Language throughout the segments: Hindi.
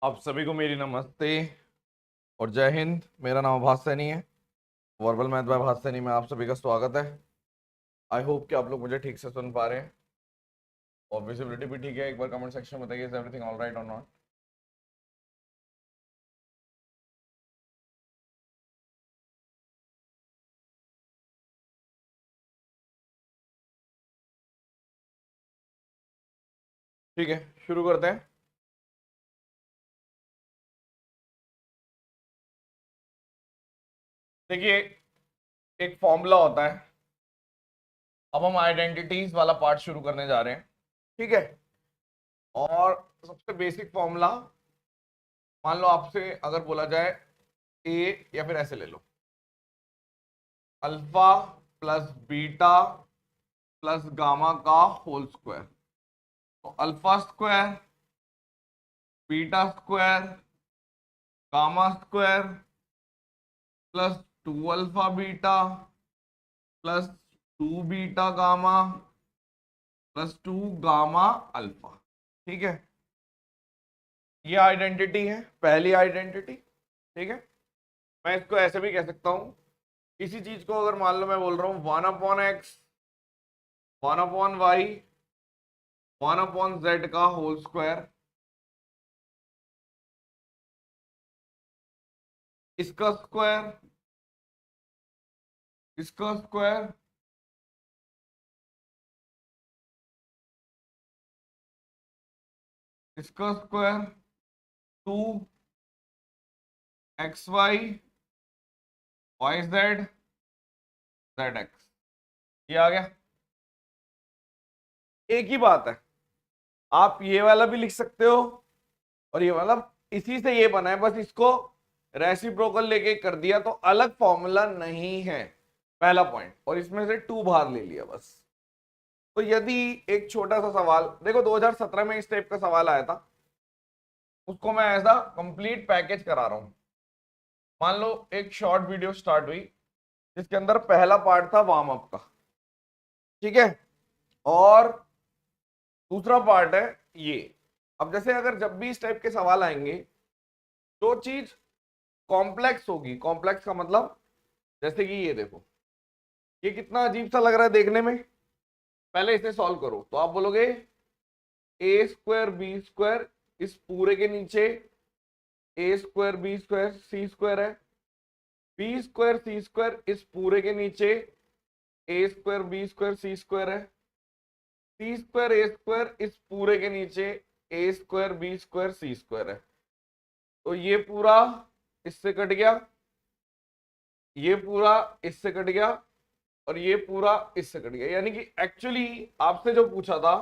आप सभी को मेरी नमस्ते और जय हिंद। मेरा नाम आभास सैनी है। वर्बल मैथ बाय आभास सैनी में आप सभी का स्वागत है। आई होप कि आप लोग मुझे ठीक से सुन पा रहे हैं और विजिबिलिटी भी ठीक है। एक बार कमेंट सेक्शन में बताइए, इज एवरीथिंग ऑल राइट और नॉट। ठीक है, शुरू करते हैं। देखिए, एक फॉर्मूला होता है। अब हम आइडेंटिटीज वाला पार्ट शुरू करने जा रहे हैं। ठीक है, और सबसे बेसिक फॉर्मूला, मान लो आपसे अगर बोला जाए ए, या फिर ऐसे ले लो, alpha plus beta plus gamma का होल स्क्वायर। तो alpha square, beta square, gamma square plus 2 alpha beta plus 2 beta gamma plus 2 gamma alpha. ठीक है, ये आइडेंटिटी है, पहली आइडेंटिटी। ठीक है, मैं इसको ऐसे भी कह सकता हूं, किसी चीज को अगर मान लो मैं बोल रहा हूं 1/x 1/y 1/z का होल स्क्वायर, इसका स्क्वायर, इसका स्क्वायर, इसका स्क्वायर, 2xy yz zx, ये आ गया। एक ही बात है, आप ये वाला भी लिख सकते हो और ये वाला, इसी से ये बना है, बस इसको रेसिप्रोकल लेके कर दिया तो अलग फॉर्मूला नहीं है, पहला पॉइंट। और इसमें से 2 बाहर ले लिया बस। तो यदि एक छोटा सा सवाल देखो, 2017 में इस टाइप का सवाल आया था, उसको मैं ऐसा कंप्लीट पैकेज करा रहा हूं। मान लो एक शॉर्ट वीडियो स्टार्ट हुई जिसके अंदर पहला पार्ट था वार्म अप का, ठीक है, और दूसरा पार्ट है ये। अब जैसे अगर जब भी इस टाइप के सवाल आएंगे, जो चीज कॉम्प्लेक्स होगी, कॉम्प्लेक्स का मतलब जैसे कि ये देखो, ये कितना अजीब सा लग रहा है देखने में। पहले इसे सॉल्व करो तो आप बोलोगे ए स्क्वायर बी स्क्वायर, इस पूरे के नीचे ए स्क्वायर बी स्क्वायर सी स्क्वायर है, बी स्क्वायर सी स्क्वायर इस पूरे के नीचे ए स्क्वायर बी स्क्वायर सी स्क्वायर है, सी स्क्वायर ए स्क्वायर इस पूरे के नीचे ए स्क्वायर बी स्क्वायर सी स्क्वायर है। तो ये पूरा इससे कट गया, ये पूरा इससे कट गया, और ये पूरा इससे कट गया। यानी कि एक्चुअली आपसे जो पूछा था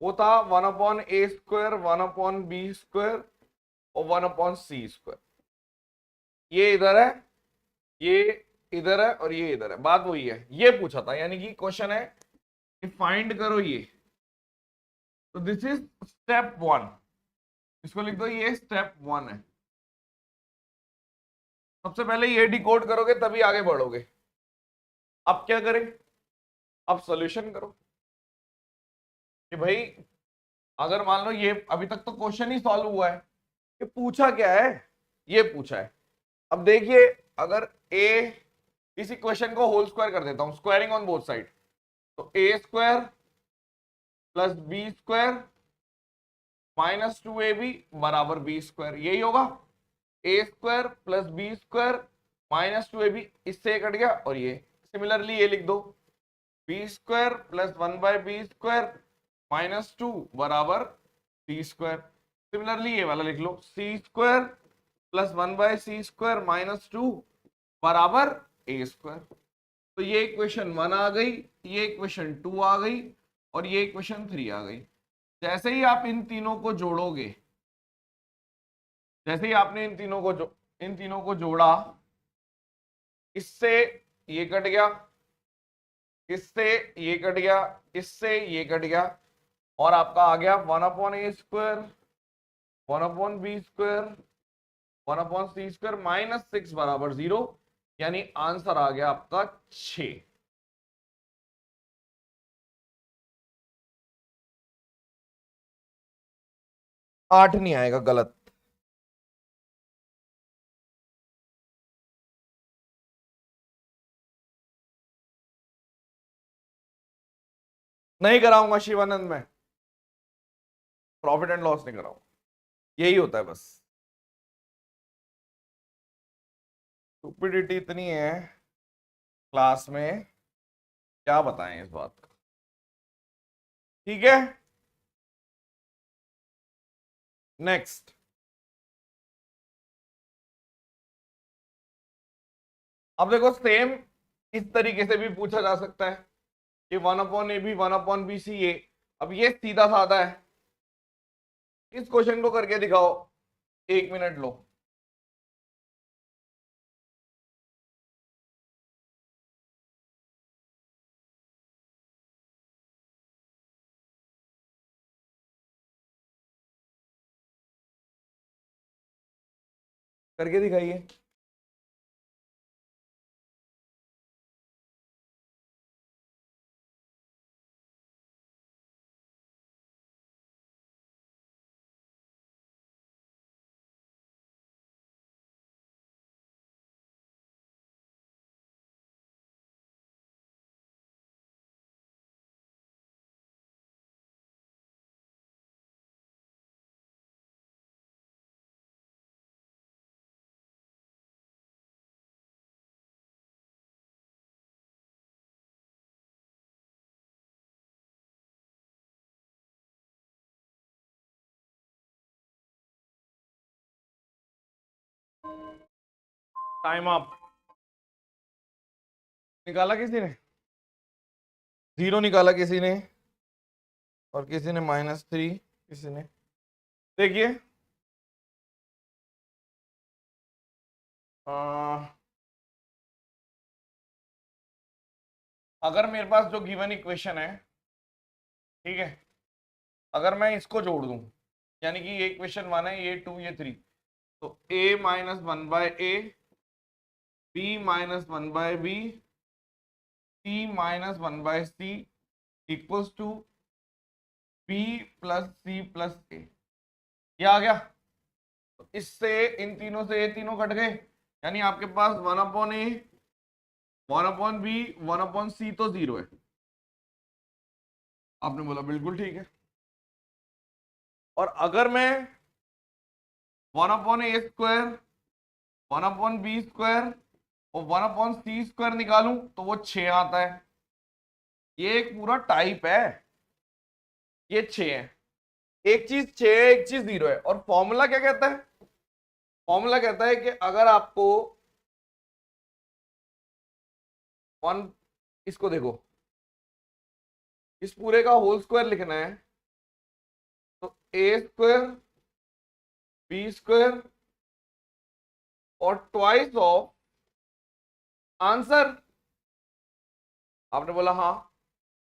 वो था 1/a² 1/b² और 1/c²। ये इधर है, ये इधर है और ये इधर है, बात वही है, ये पूछा था। यानी कि क्वेश्चन है कि फाइंड करो ये। तो दिस इज स्टेप 1, इसको लिख दो, ये स्टेप 1 है। सबसे पहले ये डिकोड करोगे तभी आगे बढ़ोगे। अब क्या करें, अब सॉल्यूशन करो कि भाई अगर मान लो ये अभी तक तो क्वेश्चन ही सॉल्व हुआ है, ये पूछा क्या है, ये पूछा है। अब देखिए, अगर ए, इस इक्वेशन को होल स्क्वायर कर देता हूं, स्क्वायरिंग ऑन बोथ साइड, तो A square plus B square -2ab बराबर बी स्क्वायर, यही होगा। A square plus B square -2ab, इससे कट गया, और ये सिमिलरली ये लिख दो, बी स्क्वायर प्लस 1/b² -2 बराबर सी स्क्वायर। सिमिलरली ये वाला लिख लो, सी स्क्वायर प्लस 1/c² -2 बराबर ए स्क्वायर। तो ये इक्वेशन 1 आ गई, ये इक्वेशन 2 आ गई, और ये इक्वेशन 3 आ गई। जैसे ही आप इन तीनों को जोड़ोगे, जैसे ही आपने इन तीनों को जोड़ा, इससे ये कट गया, इससे ये कट गया, इससे ये कट गया, और आपका आ गया 1/a² 1/b² 1/c² -6 बराबर 0। यानी आंसर आ गया आपका 6। 8 नहीं आएगा, गलत। नहीं कराऊंगा शिवानंद में, प्रॉफिट एंड लॉस नहीं कराऊंगा, यही होता है बस। स्टुपिडिटी इतनी है क्लास में, क्या बताएं इस बात का। ठीक है, नेक्स्ट। अब देखो सेम इस तरीके से भी पूछा जा सकता है कि 1/AB 1/BC। अब ये सीधा साधा है, इस क्वेश्चन को करके दिखाओ, 1 मिनट लो। करके दिखाइए। Time up. निकाला किसी ने, 0 निकाला किसी ने, और किसी ने -3, किसी ने। देखिए अगर मेरे पास जो गिवन इक्वेशन है, ठीक है, अगर मैं इसको जोड़ दूं, यानी कि ये इक्वेशन 1 है, ये 2, ये 3, तो a - 1/a, b - 1/b, c - 1/c equals to b + c + a। ये आ गया। तो इससे इन तीनों से ये तीनों कट गए, यानी आपके पास 1/a 1/b 1/c तो 0 है। आपने बोला बिल्कुल ठीक है। और अगर मैं 1/a² 1/b² और 1/c² निकालूं तो वो 6 आता है। ये एक पूरा टाइप है, ये 6 है। एक चीज 6 है, एक चीज 0 है। और फॉर्मूला क्या कहता है? फॉर्मूला कहता है कि अगर आपको वन, इसको देखो, इस पूरे का होल स्क्वायर लिखना है तो a² b² और ट्वाइस ऑफ आंसर। आपने बोला हाँ,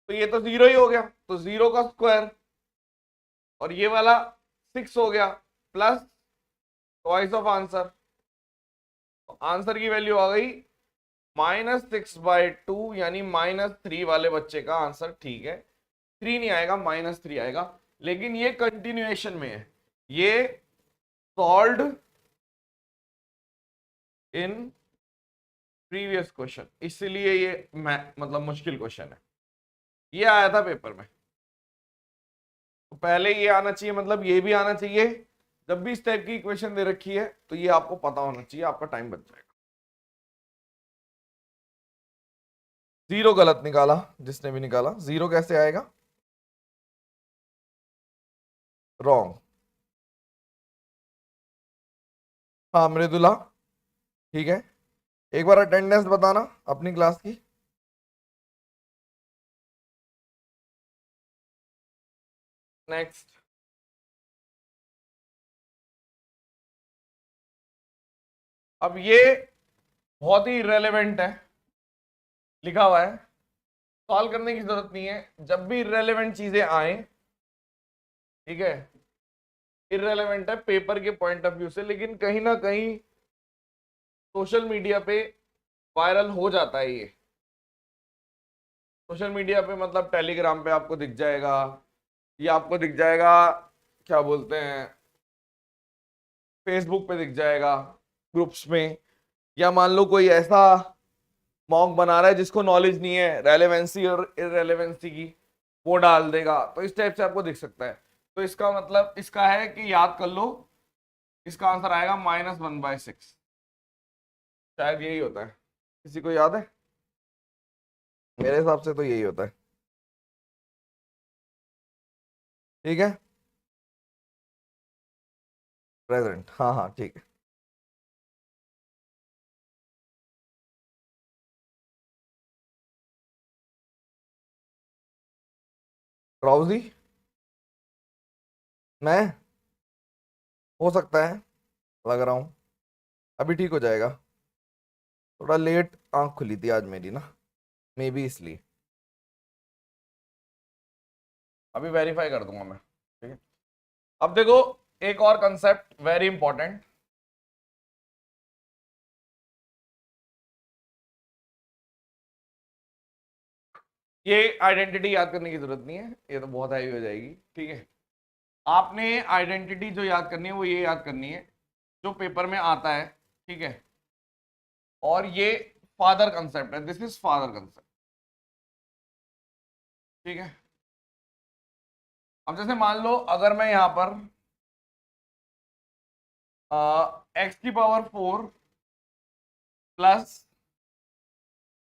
तो ये तो 0 ही हो गया, तो 0 का स्क्वायर, और ये वाला 6 हो गया, प्लस ट्वाइस ऑफ आंसर। तो आंसर की वैल्यू आ गई -6/2, यानी -3 वाले बच्चे का आंसर ठीक है। 3 नहीं आएगा, -3 आएगा। लेकिन ये कंटिन्यूएशन में है, ये सॉल्व्ड इन प्रीवियस क्वेश्चन, इसलिए ये मतलब मुश्किल क्वेश्चन है। ये आया था पेपर में, तो पहले ये आना चाहिए, मतलब ये भी आना चाहिए। जब भी इस टाइप की इक्वेशन दे रखी है तो ये आपको पता होना चाहिए, आपका टाइम बच जाएगा। 0 गलत निकाला, जिसने भी निकाला। 0 कैसे आएगा? रॉन्ग। हाँ मृदुला, ठीक है, एक बार अटेंडेंस बताना अपनी क्लास की। नेक्स्ट। अब ये बहुत ही इररेलेवेंट है, लिखा हुआ है, सॉल्व करने की जरूरत नहीं है। जब भी इररेलेवेंट चीजें आए, ठीक है, इररेलेवेंट है पेपर के पॉइंट ऑफ व्यू से, लेकिन कहीं ना कहीं सोशल मीडिया पे वायरल हो जाता है ये। सोशल मीडिया पे मतलब टेलीग्राम पे आपको दिख जाएगा, या आपको दिख जाएगा, क्या बोलते हैं, फेसबुक पे दिख जाएगा ग्रुप्स में। या मान लो कोई ऐसा मॉक बना रहा है जिसको नॉलेज नहीं है रेलेवेंसी और इररेलेवेंसी की, वो डाल देगा, तो इस टाइप से आपको दिख सकता है। तो इसका मतलब इसका है कि याद कर लो, इसका आंसर आएगा -1/6। शायद यही होता है, किसी को याद है? मेरे हिसाब से तो यही होता है। ठीक है, प्रेजेंट, हाँ हाँ ठीक है। ड्राउजी, मैं, हो सकता है, लग रहा हूँ अभी ठीक हो जाएगा। थोड़ा लेट आंख खुली थी आज मेरी ना, मे बी इसलिए। अभी वेरीफाई कर दूंगा मैं, ठीक है। अब देखो, एक और कंसेप्ट वेरी इंपॉर्टेंट। ये आइडेंटिटी याद करने की जरूरत नहीं है, ये तो बहुत हैवी हो जाएगी, ठीक है। आपने आइडेंटिटी जो याद करनी है वो ये याद करनी है जो पेपर में आता है, ठीक है। और ये फादर कंसेप्ट है, दिस इज फादर कंसेप्ट, ठीक है। अब जैसे मान लो अगर मैं यहां पर x⁴ प्लस,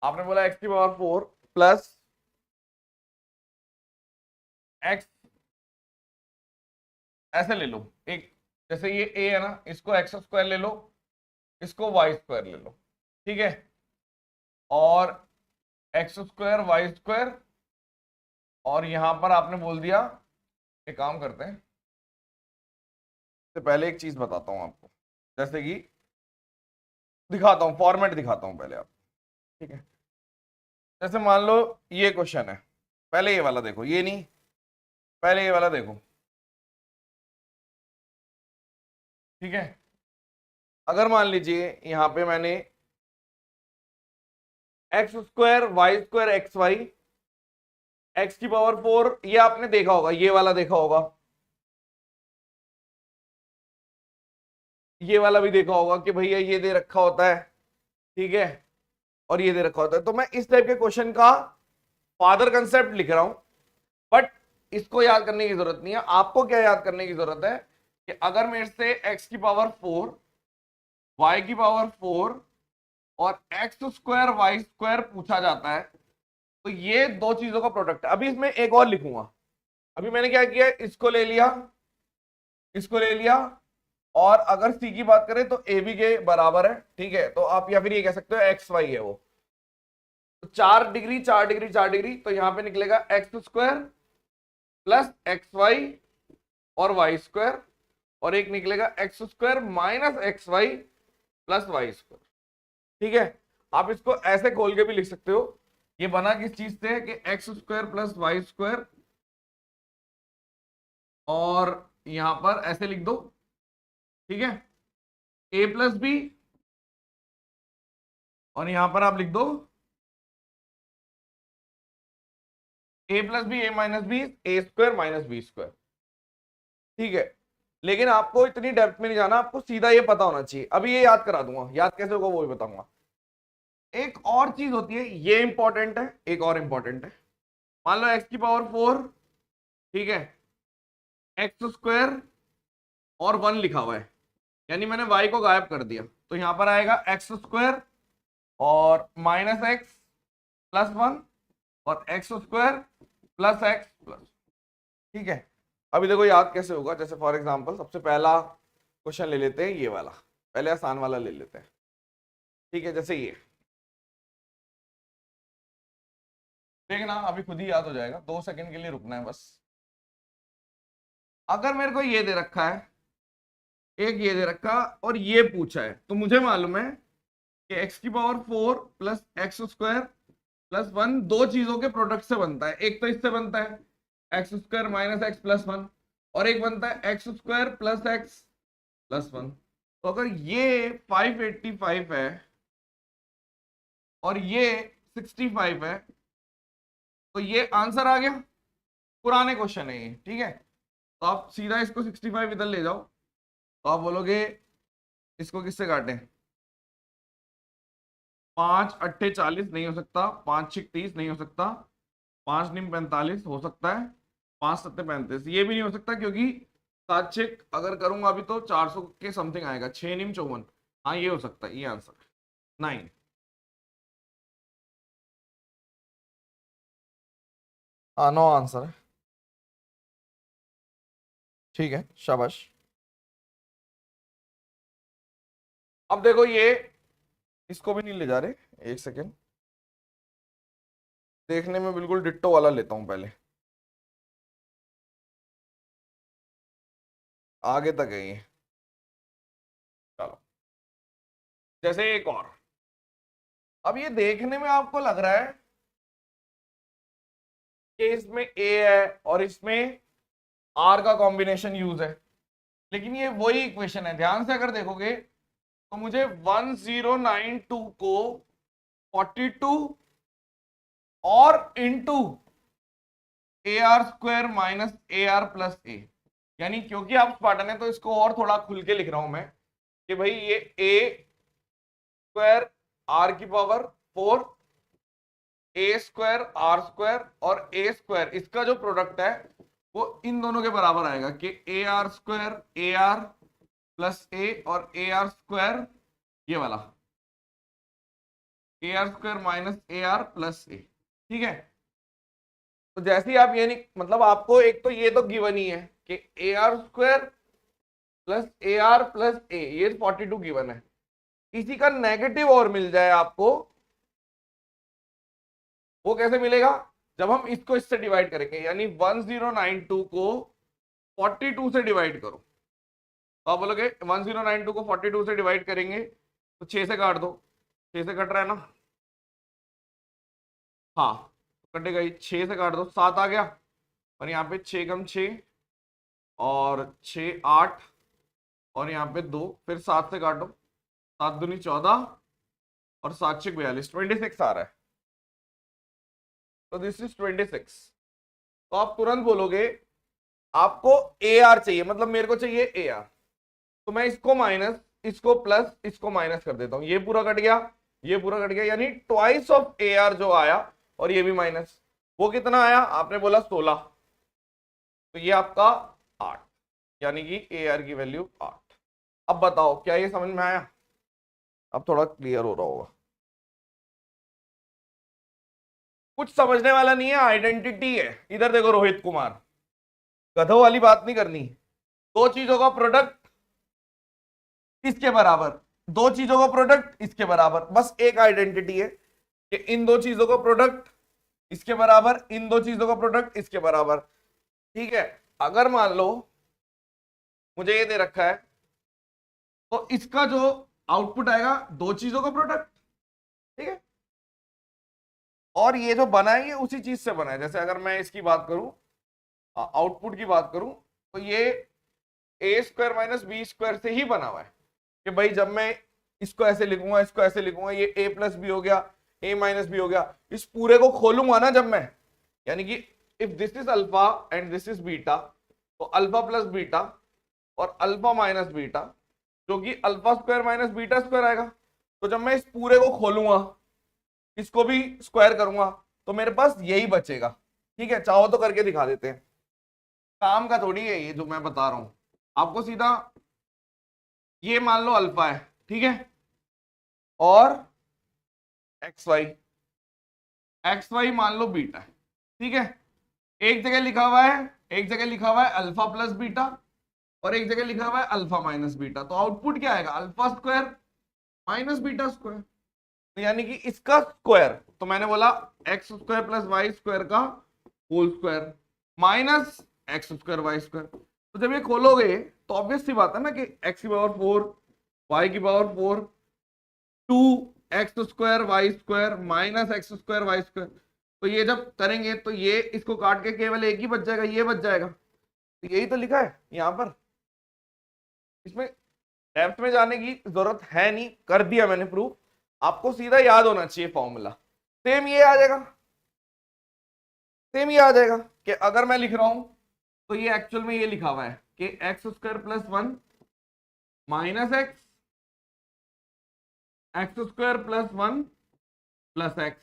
आपने बोला x⁴ प्लस x, ऐसे ले लो एक, जैसे ये a है ना, इसको x² ले लो, इसको y² ले लो, ठीक है। और x² y², और यहां पर आपने बोल दिया, एक काम करते हैं, तो पहले एक चीज बताता हूं आपको, जैसे कि दिखाता हूं, फॉर्मेट दिखाता हूं पहले आप, ठीक है। जैसे मान लो ये क्वेश्चन है, पहले ये वाला देखो, ये नहीं, पहले ये वाला देखो, ठीक है। अगर मान लीजिए यहां पे मैंने x² y² xy, x⁴, ये आपने देखा होगा, ये वाला देखा होगा, ये वाला भी देखा होगा कि भैया ये दे रखा होता है, ठीक है, और ये दे रखा होता है। तो मैं इस टाइप के क्वेश्चन का फादर कंसेप्ट लिख रहा हूं, बट इसको याद करने की जरूरत नहीं है। आपको क्या याद करने की जरूरत है कि अगर मेरे से x⁴ y⁴ और x² y² पूछा जाता है, तो ये दो चीजों का प्रोडक्ट है। अभी इसमें एक और लिखूंगा, अभी मैंने क्या किया, इसको ले लिया, इसको ले लिया, और अगर सी की बात करें तो ए बी के बराबर है, ठीक है। तो आप या फिर ये कह सकते हो एक्स वाई है वो, तो 4 डिग्री 4 डिग्री 4 डिग्री, तो यहां पे निकलेगा x² प्लस XY और y², और एक निकलेगा x² minus XY plus y², ठीक है। आप इसको ऐसे खोल के भी लिख सकते हो, ये बना किस चीज से कि x² प्लस y², और यहां पर ऐसे लिख दो, ठीक है, a प्लस बी, और यहां पर आप लिख दो a plus B, a minus B, a² minus b², ठीक है। लेकिन आपको इतनी डेप्थ में नहीं जाना, आपको सीधा ये पता होना चाहिए। अभी ये याद करा दूंगा, याद कैसे होगा वो भी बताऊंगा। एक और चीज होती है, ये इंपॉर्टेंट है, एक और इंपॉर्टेंट है। मान लो x⁴, ठीक है, x² और 1 लिखा हुआ है, यानी मैंने y को गायब कर दिया, तो यहां पर आएगा x² और माइनस x प्लस 1 और x² प्लस x प्लस, ठीक है। अभी देखो याद कैसे होगा, जैसे फॉर एग्जांपल सबसे पहला क्वेश्चन ले लेते हैं, ये वाला, पहले आसान वाला ले लेते हैं, ठीक है। जैसे ये देखना, अभी खुद ही याद हो जाएगा, 2 सेकंड के लिए रुकना है बस। अगर मेरे को ये दे रखा है, एक ये दे रखा और ये पूछा है, तो मुझे मालूम है कि x⁴ प्लस x² प्लस 1 दो चीजों के प्रोडक्ट से बनता है। एक तो इससे बनता है x² माइनस x प्लस 1, और एक बनता है x² प्लस x प्लस 1। तो अगर ये 585 है और ये 65 है, तो ये आंसर आ गया, पुराने क्वेश्चन है ये, ठीक है। तो आप सीधा इसको 65 इधर ले जाओ, तो आप बोलोगे इसको किससे काटें, 5 × 8 = 40 नहीं हो सकता, 5 × 6 = 30 नहीं हो सकता, 5 निम 45 हो सकता है, 5 सत्ते 35, ये भी नहीं हो सकता क्योंकि 7 चेक अगर करूंगा अभी तो 400 के समथिंग आएगा, 6 निम 54। हाँ ये हो सकता है, ये आंसर 9। हाँ 9 आंसर है। ठीक है, शाबाश। अब देखो ये, इसको भी नहीं ले जा रहे, एक सेकेंड, देखने में बिल्कुल डिट्टो वाला लेता हूं पहले, आगे तक है ये। चलो, जैसे एक और, अब ये देखने में आपको लग रहा है कि इसमें ए है और इसमें आर का कॉम्बिनेशन यूज है, लेकिन ये वही इक्वेशन है। ध्यान से अगर देखोगे तो मुझे 1092 को 42 और into A R square minus A R plus A, यानी क्योंकि आप स्पार्टन है तो इसको और थोड़ा खुल के लिख रहा हूं मैं कि भाई ये ए स्क्वायर आर की power 4, A square R square और ए स्क्वायर, इसका जो प्रोडक्ट है वो इन दोनों के बराबर आएगा कि A R square A R plus A और ए आर स्क्वायर, ये वाला A R square minus A R plus A. ठीक है, तो जैसे ही आप ये नहीं, मतलब आपको एक तो ये तो गिवन ही है कि A R square plus A R plus A, ये 42 गिवन है। इसी का नेगेटिव और मिल जाए आपको, वो कैसे मिलेगा? जब हम इसको इससे डिवाइड करेंगे, यानी 1092 को 42 से डिवाइड करो, तो आप बोलोगे 1092 को 42 से डिवाइड करेंगे तो 6 से काट दो, 6 से कट रहा है ना, हाँ कटेगा ही, 6 से काट दो, 7 आ गया, और यहाँ पे 6 कम 6 और 6 8 और यहाँ पे 2, फिर 7 से काटो, 7 दूनी 14 और 7 6 42, 26 आ रहा है। तो दिस इज 26। तो आप तुरंत बोलोगे आपको ए आर चाहिए, मतलब मेरे को चाहिए ए आर, तो मैं इसको माइनस, इसको प्लस, इसको माइनस कर देता हूं, ये पूरा कट गया, ये पूरा कट गया, यानी ट्वाइस ऑफ ए आर जो आया, और ये भी माइनस, वो कितना आया? आपने बोला 16, तो ये आपका 8, यानी कि ए आर की वैल्यू 8। अब बताओ क्या ये समझ में आया? अब थोड़ा क्लियर हो रहा होगा। कुछ समझने वाला नहीं है, आइडेंटिटी है। इधर देखो रोहित कुमार, गधों वाली बात नहीं करनी। दो चीजों का प्रोडक्ट इसके बराबर, दो चीजों का प्रोडक्ट इसके बराबर, बस एक आइडेंटिटी है कि इन दो चीजों का प्रोडक्ट इसके बराबर, इन दो चीजों का प्रोडक्ट इसके बराबर। ठीक है, अगर मान लो मुझे ये दे रखा है, तो इसका जो आउटपुट आएगा दो चीजों का प्रोडक्ट। ठीक है, और ये जो बना है ये उसी चीज से बना है। जैसे अगर मैं इसकी बात करूं, आउटपुट की बात करूं, तो ये A square minus B square से ही बना हुआ है कि भाई जब मैं इसको ऐसे लिखूंगा, इसको ऐसे लिखूंगा, ये ए प्लस बी हो गया, ए माइनस बी हो गया, इस पूरे को खोलूंगा ना जब मैं, यानी कि if this is alpha and this is beta, तो अल्फा प्लस बीटा और अल्फा माइनस बीटा, जो कि alpha square minus beta square आएगा। तो जब मैं इस पूरे को खोलूंगा, इसको भी स्क्वायर करूंगा, तो मेरे पास यही बचेगा। ठीक है, चाहो तो करके दिखा देते हैं, काम का थोड़ी है ये जो मैं बता रहा हूं आपको। सीधा ये मान लो अल्फा है, ठीक है, और एक्स वाई मान लो बीटा है। ठीक है, एक जगह लिखा हुआ है, एक जगह लिखा हुआ है अल्फा प्लस बीटा और एक जगह लिखा हुआ है अल्फा माइनस बीटा, तो आउटपुट क्या आएगा? Alpha square minus beta square, तो यानी कि इसका स्क्वायर, तो मैंने बोला X square plus Y square का whole square minus X square Y square. तो जब ये खोलोगे तो ऑब्वियस सी बात है ना कि एक्स की पावर 4 वाई की power 4 2 X square Y square minus X square Y square, तो ये जब करेंगे तो ये इसको काट के केवल एक ही बच जाएगा, ये बच जाएगा। तो यही तो लिखा है यहां पर, इसमें डेप्थ में जाने की जरूरत है नहीं, कर दिया मैंने प्रूफ। आपको सीधा याद होना चाहिए फॉर्मूला, सेम ये आ जाएगा, सेम ये आ जाएगा कि अगर मैं लिख रहा हूं तो ये एक्चुअल में ये लिखा हुआ है कि X square plus 1 minus x, x square plus 1 plus x,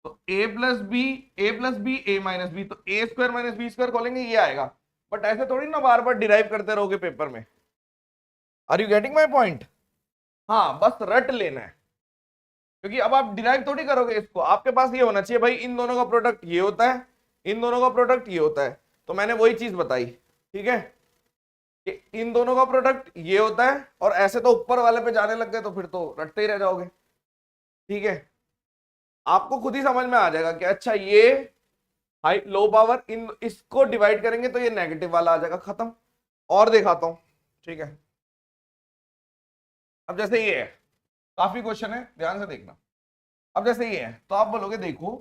तो ए प्लस बी ए माइनस बी, तो A square minus B square खोलेंगे ये आएगा। बट ऐसे थोड़ी ना बार बार डिराइव करते रहोगे पेपर में। Are you getting my point? हाँ, बस रट लेना है, क्योंकि अब आप डिराइव थोड़ी करोगे इसको। आपके पास ये होना चाहिए भाई, इन दोनों का प्रोडक्ट ये होता है, इन दोनों का प्रोडक्ट ये होता है। तो मैंने वही चीज बताई, ठीक है, कि इन दोनों का प्रोडक्ट ये होता है। और ऐसे तो ऊपर वाले पे जाने लग गए तो फिर तो रटते ही रह जाओगे, ठीक है। आपको खुद ही समझ में आ जाएगा कि अच्छा ये हाई लो पावर, इन इसको डिवाइड करेंगे तो ये नेगेटिव वाला आ जाएगा, खत्म। और दिखाता हूं, ठीक है। अब जैसे ये है, काफी क्वेश्चन है, ध्यान से देखना। अब जैसे ये है तो आप बोलोगे देखो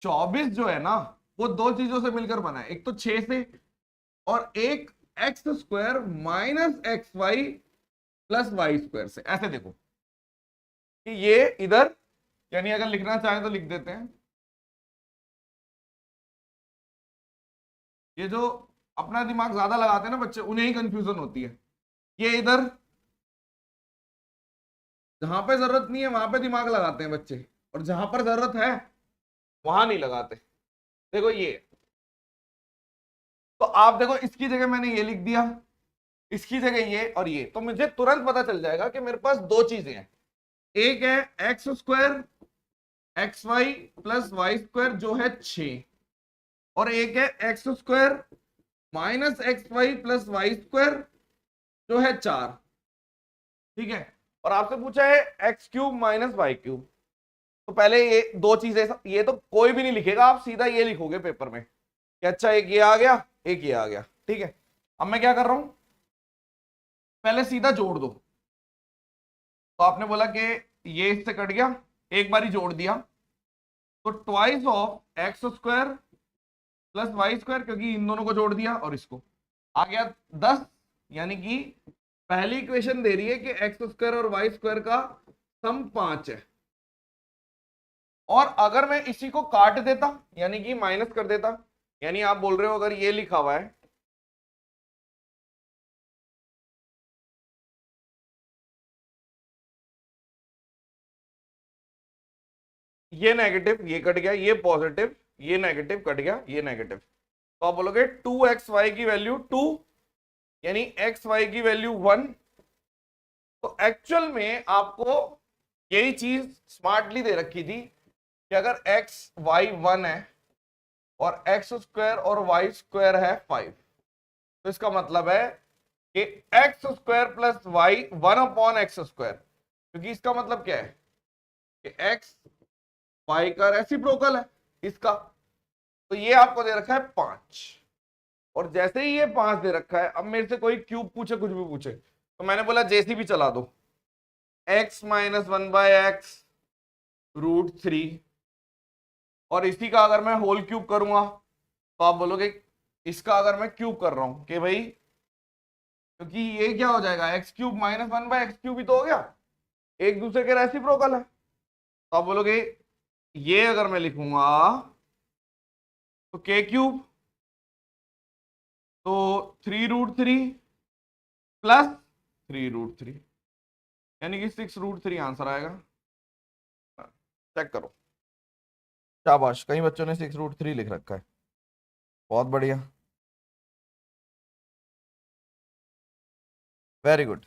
24 जो है ना वो दो चीजों से मिलकर बना है, एक तो 6 से और एक X square minus X Y plus Y square से। ऐसे देखो कि ये इधर, यानी अगर लिखना चाहें तो लिख देते हैं, ये जो अपना दिमाग ज्यादा लगाते हैं ना बच्चे, उन्हें ही कंफ्यूजन होती है। ये इधर जहां पे जरूरत नहीं है वहां पे दिमाग लगाते हैं बच्चे, और जहां पर जरूरत है वहां नहीं लगाते। देखो ये, तो आप देखो इसकी जगह मैंने ये लिख दिया, इसकी जगह ये और ये, तो मुझे तुरंत पता चल जाएगा कि मेरे पास दो चीजें हैं। एक है X square X Y plus Y square जो है 6, और एक है X square minus X Y plus Y square जो है 4, ठीक है। और आपसे पूछा है X cube minus Y cube. तो पहले ये दो चीजें, ये तो कोई भी नहीं लिखेगा, आप सीधा ये लिखोगे पेपर में कि अच्छा एक ये आ गया एक ये आ गया, ठीक है। अब मैं क्या कर रहा हूं, पहले सीधा जोड़ दो। तो आपने बोला कि ये इससे कट गया, एक बार ही जोड़ दिया, तो twice of X square plus Y square, क्योंकि इन दोनों को जोड़ दिया और इसको आ गया 10। यानी कि पहली इक्वेशन दे रही है कि एक्स स्क्वायर और वाई स्क्वायर का सम 5 है। और अगर मैं इसी को काट देता यानी कि माइनस कर देता, यानी आप बोल रहे हो अगर ये लिखा हुआ है ये नेगेटिव, ये कट गया, ये पॉजिटिव, ये नेगेटिव कट गया, ये नेगेटिव, तो आप बोलोगे 2xy की वैल्यू 2, यानी xy की वैल्यू 1। तो एक्चुअल में आपको यही चीज स्मार्टली दे रखी थी कि अगर x y 1 है और एक्स स्क्वायर और वाई स्क्वायर है 5, तो इसका मतलब है कि X square plus Y 1/x square, क्योंकि इसका मतलब क्या है कि x y का रेसिप्रोकल है इसका। तो ये आपको दे रखा है 5, और जैसे ही ये 5 दे रखा है, अब मेरे से कोई क्यूब पूछे कुछ भी पूछे तो मैंने बोला जैसी भी चला दो, x माइनस 1/x √3, और इसी का अगर मैं होल क्यूब करूंगा तो आप बोलोगे इसका अगर मैं क्यूब कर रहा हूं कि भाई, क्योंकि ये क्या हो जाएगा एक्स क्यूब माइनस 1/x³ ही तो हो गया, एक दूसरे के रेसिप्रोकल है। तो आप बोलोगे ये अगर मैं लिखूंगा तो k³ तो 3√3 प्लस 3√3, यानी कि 6√3 आंसर आएगा। चेक करो, शाबाश, कई बच्चों ने 6√3 लिख रखा है, बहुत बढ़िया, वेरी गुड।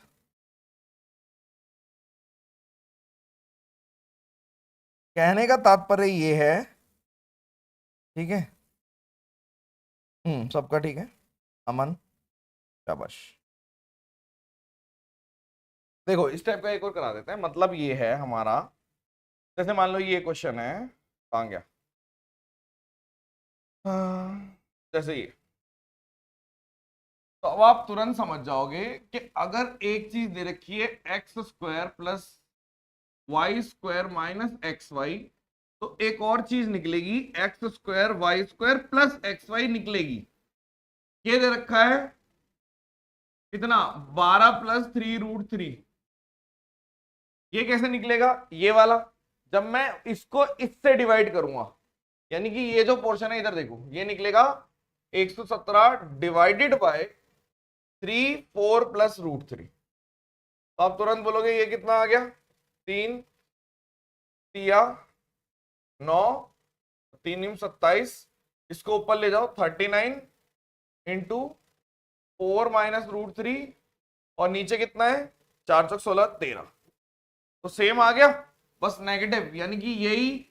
कहने का तात्पर्य ये है, ठीक है, सबका ठीक है, अमन, शाबाश। देखो इस टाइप का एक और करा देते हैं, मतलब ये है हमारा, जैसे मान लो ये क्वेश्चन है, कहाँ गया, जैसे ये, तो अब आप तुरंत समझ जाओगे कि अगर एक चीज दे रखी है X square plus Y square minus X Y, तो एक और चीज निकलेगी X square Y square plus X Y निकलेगी। ये दे रखा है कितना, 12 प्लस 3√3। ये कैसे निकलेगा, ये वाला, जब मैं इसको इससे डिवाइड करूंगा, यानी कि ये जो पोर्शन है इधर देखो, ये निकलेगा 117 डिवाइडेड बाय 3 4 प्लस √3। तो आप तुरंत बोलोगे ये कितना आ गया, 3 तिया 9, 3×27, इसको ऊपर ले जाओ 39 इंटू 4 - √3 और नीचे कितना है 4×16 13। तो सेम आ गया, बस नेगेटिव, यानी कि यही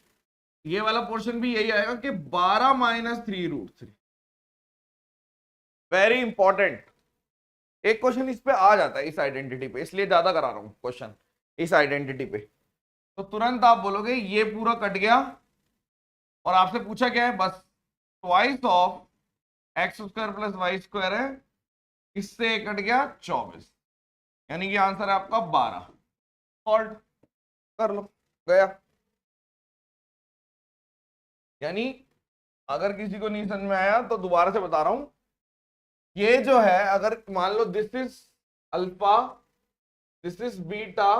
ये वाला पोर्शन भी यही आएगा कि 12 - 3√3। वेरी इंपॉर्टेंट, एक क्वेश्चन इस पे आ जाता है इस आइडेंटिटी पे, इसलिए ज्यादा करा रहा हूं क्वेश्चन इस आइडेंटिटी पे। तो तुरंत आप बोलोगे ये पूरा कट गया और आपसे पूछा क्या है, बस ट्वाइस ऑफ x² + y² है, इससे कट गया 24, यानी कि आंसर है आपका 12। सॉल्व कर लो, गया। यानी अगर किसी को नहीं समझ में आया तो दोबारा से बता रहा हूं, ये जो है अगर मान लो this is alpha, this is beta,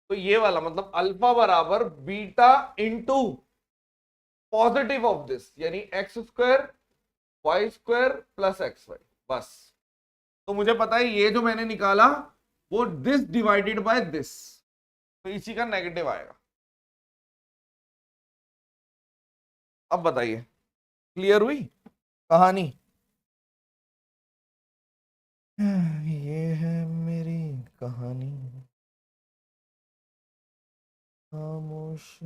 तो ये वाला मतलब अल्फा बराबर beta into positive of this, यानी x² y² + xy, बस। तो मुझे पता है ये जो मैंने निकाला वो दिस डिवाइडेड बाय दिस, तो इसी का नेगेटिव आएगा। अब बताइए क्लियर हुई कहानी? ये है मेरी कहानी खामोश।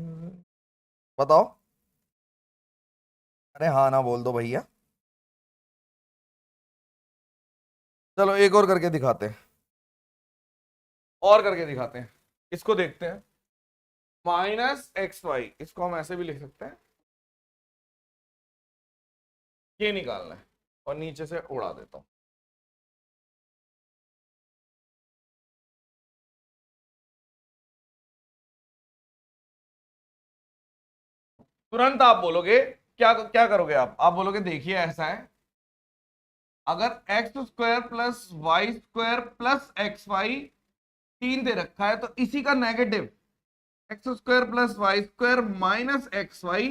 बताओ, अरे हाँ ना बोल दो भैया। चलो एक और करके दिखाते हैं, और करके दिखाते हैं, इसको देखते हैं। -xy, इसको हम ऐसे भी लिख सकते हैं, ये निकालना है और नीचे से उड़ा देता हूं। तुरंत आप बोलोगे, क्या क्या करोगे आप बोलोगे देखिए ऐसा है, अगर x² + y² + xy 3 दे रखा है तो इसी का नेगेटिव x² + y² - xy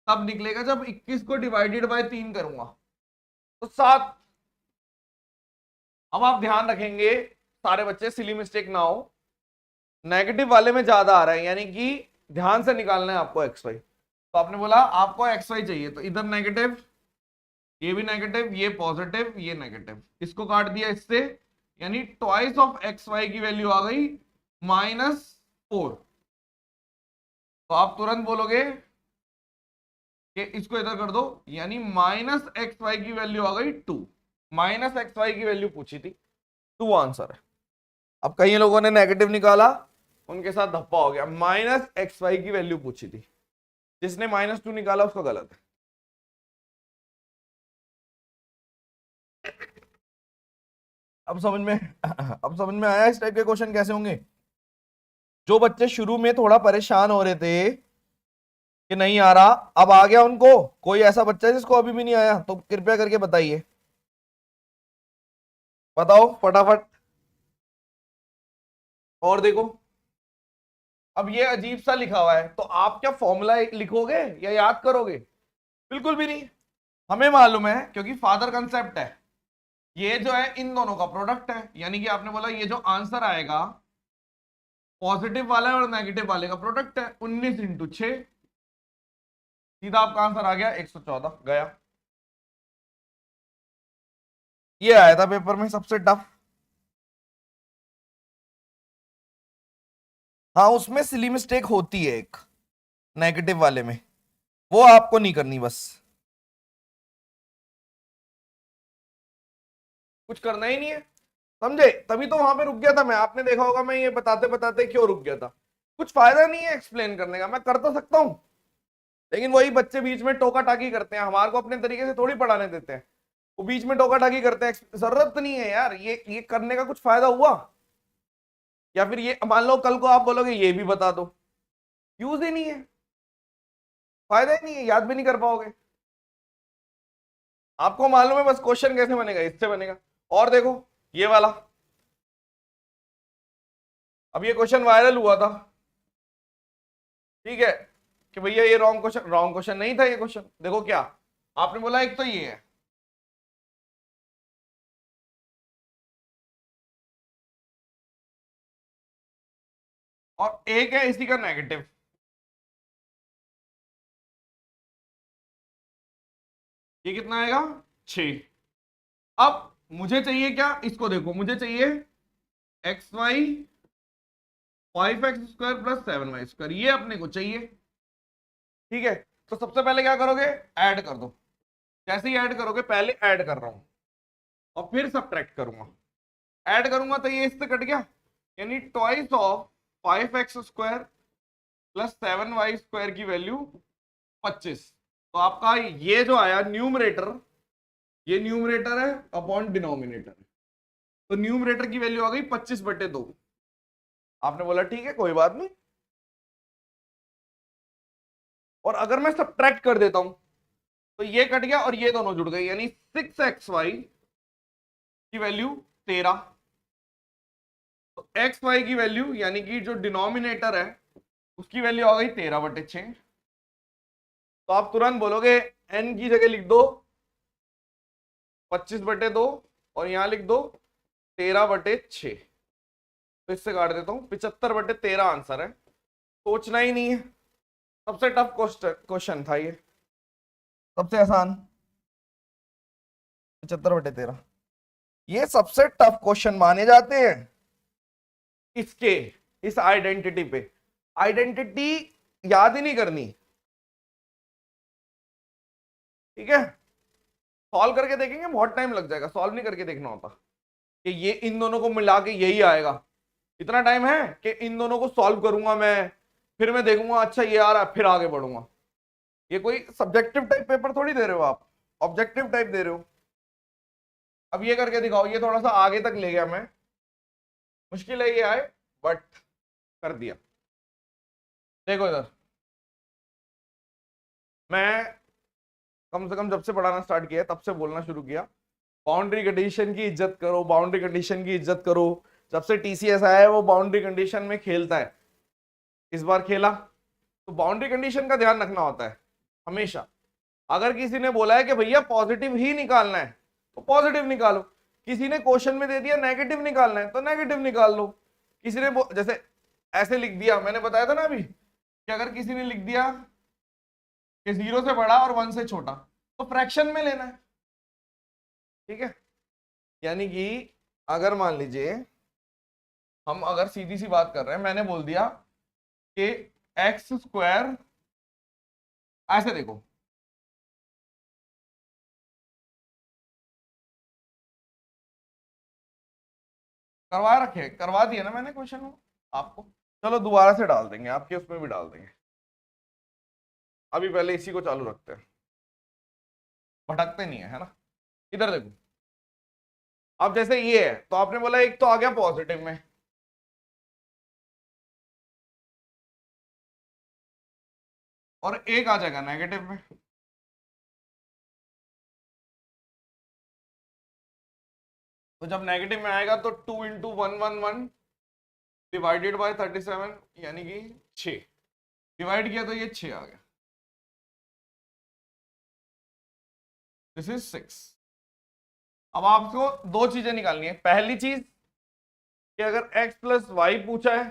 तब निकलेगा जब 21 को डिवाइडेड बाय 3 करूंगा तो 7। अब आप ध्यान रखेंगे सारे बच्चे, सिली मिस्टेक ना हो, नेगेटिव वाले में ज्यादा आ रहा है, यानी कि ध्यान से निकालना है आपको xy। तो आपने बोला आपको xy चाहिए, तो इधर नेगेटिव, ये भी नेगेटिव, ये पॉजिटिव, ये नेगेटिव, इसको काट दिया इससे, यानी ट्वाइस ऑफ xy की वैल्यू आ गई -4। तो आप तुरंत बोलोगे कि इसको इधर कर दो, यानी -xy की वैल्यू आ गई 2। -xy की वैल्यू पूछी थी, 2 आंसर है। अब कई लोगों ने नेगेटिव निकाला, उनके साथ धप्पा हो गया, -xy की वैल्यू पूछी थी, जिसने -2 निकाला उसका गलत है। अब समझ में अब समझ में आया इस टाइप के क्वेश्चन कैसे होंगे? जो बच्चे शुरू में थोड़ा परेशान हो रहे थे कि नहीं आ रहा, अब आ गया उनको, कोई ऐसा बच्चा है जिसको अभी भी नहीं आया तो कृपया करके बताइए, बताओ फटाफट। और देखो, अब ये अजीब सा लिखा हुआ है, तो आप क्या फॉर्मूला लिखोगे या याद करोगे? बिल्कुल भी नहीं। हमें मालूम है क्योंकि फादर कंसेप्ट है, ये जो है इन दोनों का प्रोडक्ट है, यानी कि आपने बोला ये जो आंसर आएगा पॉजिटिव वाला और नेगेटिव वाले का प्रोडक्ट है, 19 × 6, सीधा आपका आंसर आ गया 114, गया। ये आया था पेपर में सबसे टफ। हाँ उसमें सिली मिस्टेक होती है एक, नेगेटिव वाले में, वो आपको नहीं करनी बस, कुछ करना ही नहीं है, समझे? तभी तो वहां पे रुक गया था मैं, आपने देखा होगा मैं ये बताते बताते क्यों रुक गया था। कुछ फायदा नहीं है एक्सप्लेन करने का, मैं कर तो सकता हूं, लेकिन वही बच्चे बीच में टोका टाकी करते हैं, हमारे को अपने तरीके से थोड़ी पढ़ाने देते हैं, वो बीच में टोका टाकी करते हैं। जरूरत नहीं है यार, ये करने का कुछ फायदा हुआ? या फिर ये मान लो कल को आप बोलोगे ये भी बता दो, यूज ही नहीं है, फायदा ही नहीं है, याद भी नहीं कर पाओगे। आपको मालूम है बस क्वेश्चन कैसे बनेगा, इससे बनेगा। और देखो ये वाला, अब ये क्वेश्चन वायरल हुआ था, ठीक है, कि भैया ये रॉन्ग क्वेश्चन, रॉन्ग क्वेश्चन नहीं था ये क्वेश्चन। देखो क्या आपने बोला, एक तो ये है, और एक है इसी का नेगेटिव, ये कितना आएगा 6। अब मुझे चाहिए क्या, इसको देखो, मुझे चाहिए एक्स वाई 5x² + 7y², ये अपने को चाहिए। ठीक है, तो सबसे पहले क्या करोगे, ऐड कर दो। कैसे ही ऐड करोगे, पहले ऐड कर रहा हूं और फिर सबट्रैक्ट करूंगा। ऐड करूंगा तो ये इससे कट गया, यानी ट्वाइस ऑफ 5x² + 7y² की वैल्यू 25। तो आपका ये जो आया न्यूमरेटर, ये न्यूमरेटर है अपॉन डिनोमिनेटर, तो न्यूमरेटर की वैल्यू आ गई 25/2। आपने बोला ठीक है कोई बात नहीं, और अगर मैं सबट्रैक्ट कर देता हूं तो ये कट गया और ये दोनों जुड़ गए, यानी 6xy की वैल्यू 13। तो xy की वैल्यू यानी कि जो डिनोमिनेटर है उसकी वैल्यू आ गई 13/6। तो आप तुरंत बोलोगे n की जगह लिख दो 25/2 और यहां लिख दो 13/6। तो इससे काट देता हूं, 75/13 आंसर है। सोचना ही नहीं है, सबसे टफ क्वेश्चन था ये, सबसे आसान 75/13। ये सबसे टफ क्वेश्चन माने जाते हैं इसके, इस आइडेंटिटी पे। आइडेंटिटी याद ही नहीं करनी, ठीक है, सॉल्व करके देखेंगे, बहुत टाइम लग जाएगा, सॉल्व नहीं करके देखना होता कि ये इन दोनों को मिला के यही आएगा। इतना टाइम है कि इन दोनों को सॉल्व करूंगा मैं, फिर मैं देखूंगा अच्छा ये आ रहा है, फिर आगे बढ़ूंगा। ये कोई सब्जेक्टिव टाइप पेपर थोड़ी दे रहे हो आप, ऑब्जेक्टिव टाइप दे रहे हो। अब ये करके दिखाओ, ये थोड़ा सा आगे तक ले गया मैं, मुश्किल है ये आए, बट कर दिया। देखो इधर, मैं कम से कम जब से पढ़ाना स्टार्ट किया तब से बोलना शुरू किया, बाउंड्री कंडीशन की इज्जत करो, बाउंड्री कंडीशन की इज्जत करो। जब से टीसीएस आया है वो बाउंड्री कंडीशन में खेलता है, इस बार खेला, तो बाउंड्री कंडीशन का ध्यान रखना होता है हमेशा। अगर किसी ने बोला है कि भैया पॉजिटिव ही निकालना है तो पॉजिटिव निकालो, किसी ने क्वेश्चन में दे दिया नेगेटिव निकालना है तो नेगेटिव निकाल लो। किसी ने जैसे ऐसे लिख दिया, मैंने बताया था ना अभी कि अगर किसी ने लिख दिया कि 0 से बड़ा और 1 से छोटा तो फ्रैक्शन में लेना है, ठीक है। यानी कि अगर मान लीजिए हम अगर सीधी सी बात कर रहे हैं, मैंने बोल दिया कि x², ऐसे देखो, करवा रखे, करवा दिया ना मैंने क्वेश्चन आपको, चलो दोबारा से डाल देंगे, आपके उसमें भी डाल देंगे। अभी पहले इसी को चालू रखते हैं, भटकते नहीं है ना। इधर देखो, अब जैसे ये है तो आपने बोला एक तो आ गया पॉजिटिव में, और एक आ जाएगा नेगेटिव में। तो जब नेगेटिव में आएगा तो 2 × 111 डिवाइडेड बाय 37, यानी कि 6 डिवाइड किया तो ये 6 आ गया, दिस इज 6। अब आपको दो चीजें निकालनी है। पहली चीज कि अगर x + y पूछा है,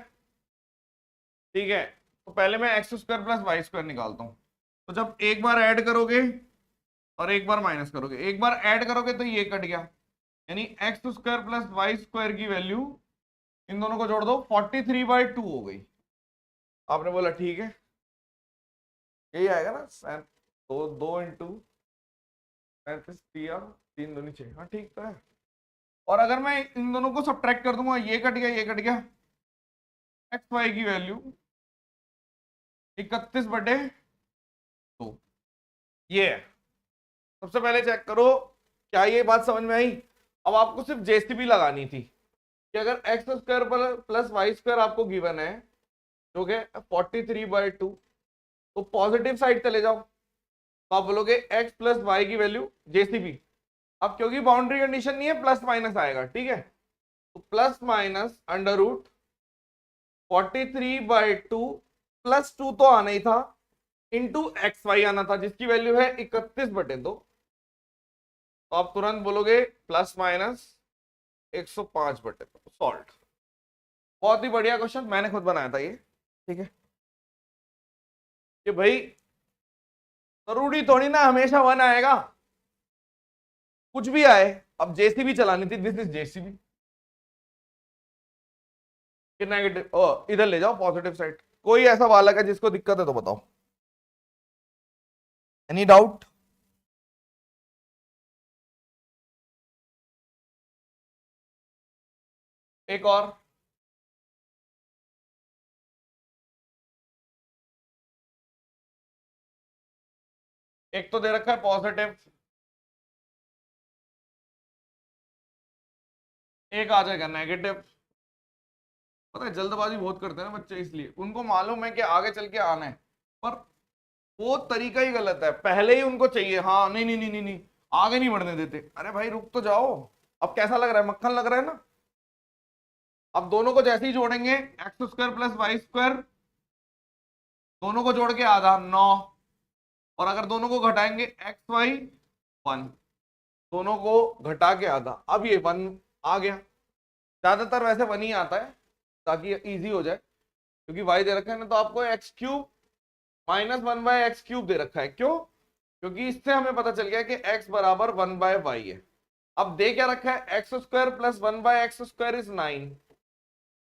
ठीक है, तो पहले मैं x² + y² निकालता हूं। तो जब एक बार ऐड करोगे और एक बार माइनस करोगे, एक बार ऐड करोगे तो ये कट गया, यानी x² + y² की वैल्यू इन दोनों को जोड़ दो 43/2 हो गई। आपने बोला ठीक है, यही आएगा ना, तो 2 × 37 दिया, 3 दूनी 6, हाँ ठीक तो है। और अगर मैं इन दोनों को सबट्रैक्ट कर दूंगा, ये कट गया, ये कट गया, एक्स वाई की वैल्यू 31/2 ये है। सबसे पहले चेक करो क्या ये बात समझ में आई। अब आपको सिर्फ जेसीबी लगानी थी कि अगर x² + y² आपको गिवन है जो कि 43/2, तो पॉजिटिव साइड चले जाओ, तो आप बोलोगे x + y की वैल्यू जेसीबी। अब क्योंकि बाउंड्री कंडीशन नहीं है, प्लस माइनस आएगा, ठीक है, तो +- √43/2 +2 तो आना ही था, इंटू XY आना था जिसकी वैल्यू है 31/2। तो आप तुरंत बोलोगे ±105/2 सॉल्ट। बहुत ही बढ़िया क्वेश्चन, मैंने खुद बनाया था ये, ठीक है, कि भाई जरूरी थोड़ी ना हमेशा 1 आएगा, कुछ भी आए, अब जेसीबी चलानी थी, दिस इज जेसीबी, कि नेगेटिव इधर ले जाओ पॉजिटिव साइड। कोई ऐसा बालक है जिसको दिक्कत है तो बताओ, एनी डाउट? एक और, एक तो दे रखा है पॉजिटिव, एक आ जाएगा नेगेटिव। पता है जल्दबाजी बहुत करते हैं ना बच्चे, इसलिए उनको मालूम है कि आगे चल के आना है, पर वो तरीका ही गलत है, पहले ही उनको चाहिए हाँ नहीं नहीं नहीं नहीं नहीं, आगे नहीं बढ़ने देते। अरे भाई रुक तो जाओ। अब कैसा लग रहा है, मक्खन लग रहा है ना। अब दोनों को जैसे ही जोड़ेंगे, X square plus Y square, दोनों को जोड़ के आधा 9, और अगर दोनों को घटाएंगे एक्स वाई 1, दोनों को घटा के आधा, अब ये 1 आ गया। ज्यादातर वैसे 1 ही आता है ताकि इजी हो जाए, क्योंकि वाई दे रखा है ना, तो आपको एक्स क्यूब माइनस 1/x³ दे रखा है। क्यों? क्योंकि इससे हमें पता चल गया कि x बराबर 1/y है। अब दे क्या रखा है, X square plus 1/x² is 9,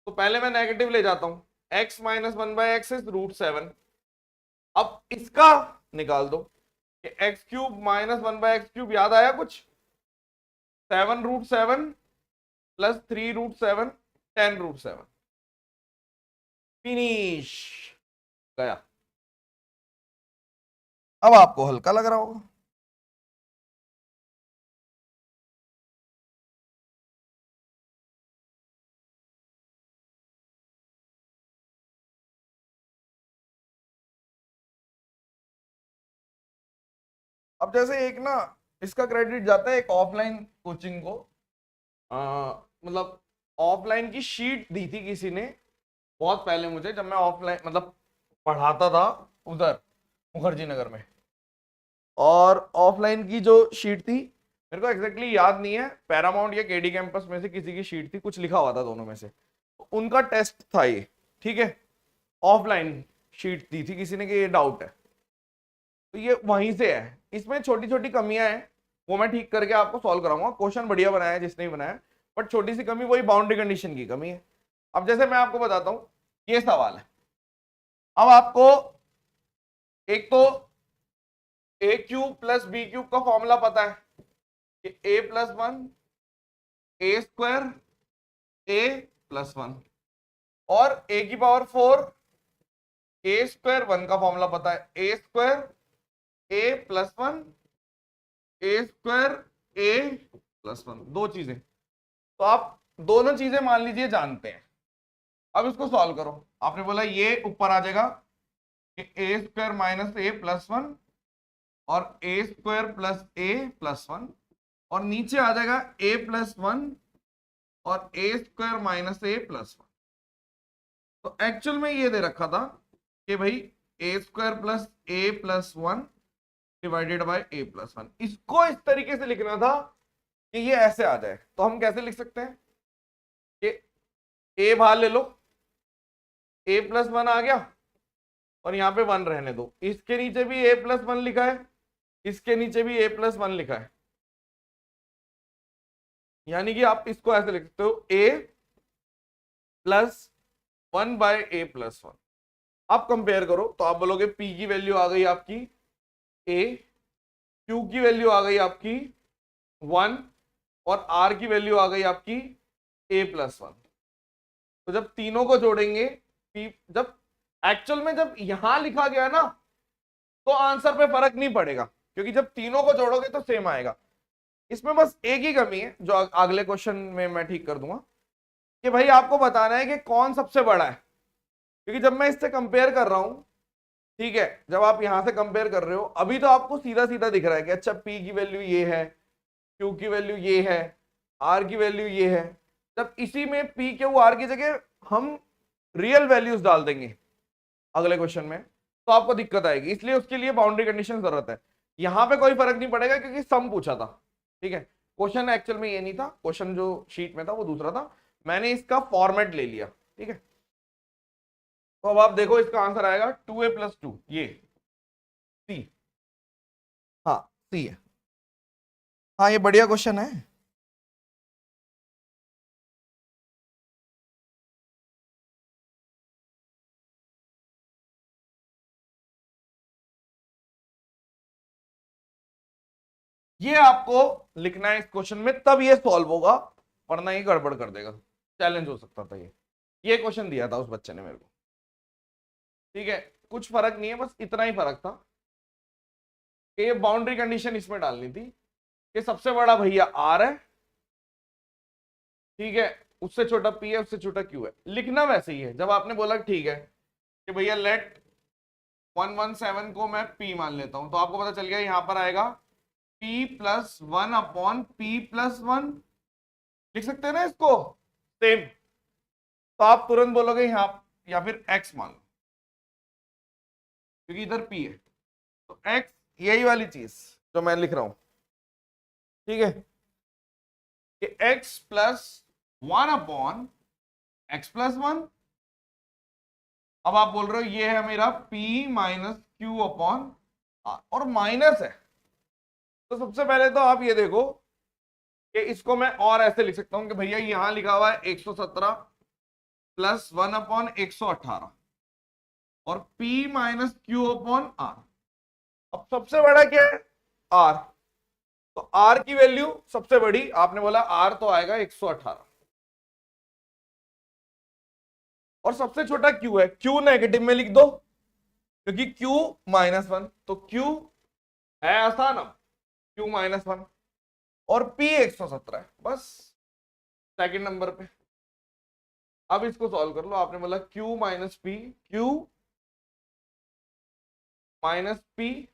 तो पहले मैं नेगेटिव ले जाता हूं, x माइनस 1/x इज √7। अब इसका निकाल दो कि x³ माइनस 1/x³ याद आया कुछ, 7√7 प्लस 3√7 10√7, फिनिश, गया। अब आपको हल्का लग रहा होगा। अब जैसे एक ना, इसका क्रेडिट जाता है एक ऑफलाइन कोचिंग को, मतलब ऑफलाइन की शीट दी थी किसी ने बहुत पहले मुझे, जब मैं ऑफलाइन मतलब पढ़ाता था उधर मुखर्जी नगर में। और ऑफलाइन की जो शीट थी, मेरे को एग्जैक्टली याद नहीं है, पैरामाउंट या केडी कैंपस में से किसी की शीट थी, कुछ लिखा हुआ था दोनों में से, तो उनका टेस्ट था ये, ठीक है। ऑफलाइन शीट दी थी किसी ने कि ये डाउट है, तो ये वहीं से है। इसमें छोटी छोटी कमियां हैं, वो मैं ठीक करके आपको सॉल्व कराऊंगा। क्वेश्चन बढ़िया बनाया है जिसने भी बनाया, बट छोटी सी कमी वही बाउंड्री कंडीशन की कमी है। अब जैसे मैं आपको बताता हूं, ये सवाल है। अब आपको एक तो a³ प्लस b³ का फॉर्मूला पता है कि a+1 a² a+1, और a⁴ a²1 का फॉर्मूला पता है, a² a+1 a² a+1, दो चीजें। तो आप दोनों चीजें मान लीजिए जानते हैं। अब इसको सॉल्व करो। आपने बोला ये ऊपर आ जाएगा कि a² माइनस a+1 और a² प्लस a+1, और नीचे आ जाएगा a+1 और a² माइनस a+1। तो एक्चुअल में ये दे रखा था कि भाई a² plus a+1 divided by a+1। इसको इस तरीके से लिखना था कि ये ऐसे आ जाए। तो हम कैसे लिख सकते हैं कि a बाहर ले लो, a+1 आ गया, और यहां पे 1 रहने दो, इसके नीचे भी a+1 लिखा है, इसके नीचे भी a+1 लिखा है, यानी कि आप इसको ऐसे लिख सकते हो a+1/a+1। आप कंपेयर करो तो आप बोलोगे p की वैल्यू आ गई आपकी a, q की वैल्यू आ गई आपकी 1, और r की वैल्यू आ गई आपकी a+1। तो जब तीनों को जोड़ेंगे, p जब एक्चुअल में जब यहां लिखा गया ना, तो आंसर पे फर्क नहीं पड़ेगा, क्योंकि जब तीनों को जोड़ोगे तो सेम आएगा। इसमें बस एक ही कमी है जो अगले क्वेश्चन में मैं ठीक कर दूंगा, कि भाई आपको बताना है कि कौन सबसे बड़ा है। क्योंकि जब मैं इससे कंपेयर कर रहा हूं, ठीक है, जब आप यहां से कंपेयर कर रहे हो, अभी तो आपको सीधा सीधा दिख रहा है कि अच्छा p की वैल्यू ये है, q की वैल्यू ये है, r की वैल्यू ये है। जब इसी में p q r की जगह हम रियल वैल्यूज डाल देंगे अगले क्वेश्चन में, तो आपको दिक्कत आएगी। इसलिए उसके लिए बाउंड्री कंडीशन जरूरत है। यहां पे कोई फर्क नहीं पड़ेगा क्योंकि सम पूछा था, ठीक है। क्वेश्चन एक्चुअल में ये नहीं था, क्वेश्चन जो शीट में था वो दूसरा था, मैंने इसका फॉर्मेट ले लिया, ठीक है। तो अब आप देखो इसका आंसर आएगा 2a+2, ये सी, हाँ सी है। हाँ ये बढ़िया क्वेश्चन है। ये आपको लिखना है इस क्वेश्चन में, तब ये सॉल्व होगा, वरना ये गड़बड़ कर देगा। चैलेंज हो सकता था ये क्वेश्चन दिया था उस बच्चे ने मेरे को। ठीक है, कुछ फर्क नहीं है, बस इतना ही फर्क था कि ये बाउंड्री कंडीशन इसमें डालनी थी कि सबसे बड़ा भैया आर है, ठीक है, उससे छोटा पी है, उससे छोटा क्यू है। लिखना वैसे ही है। जब आपने बोला ठीक है कि भैया लेट 117 को मैं पी मान लेता हूं, तो आपको पता चल गया यहां पर आएगा p plus 1 upon p plus 1, लिख सकते हैं ना इसको सेम। तो आप तुरंत बोलोगे यहां, या फिर x मान लो क्योंकि इधर p है, तो x यही वाली चीज जो मैं लिख रहा हूं, ठीक है, कि x plus 1 upon x plus 1। अब आप बोल रहे हो ये है मेरा p minus Q upon r, और माइनस है, तो सबसे पहले तो आप ये देखो कि इसको मैं और ऐसे लिख सकता हूं कि भैया यहां लिखा हुआ है 117 प्लस 1 अपॉन 118 और p minus Q upon r। अब सबसे बड़ा क्या है, r, तो r की वैल्यू सबसे बड़ी, आपने बोला r तो आएगा 118, और सबसे छोटा q है, q नेगेटिव में लिख दो क्योंकि q माइनस 1, तो q है आसान, अब q माइनस 1 और p 117 है, बस सेकंड नंबर पे। अब इसको सॉल्व कर लो। आपने बोला q minus p, q minus p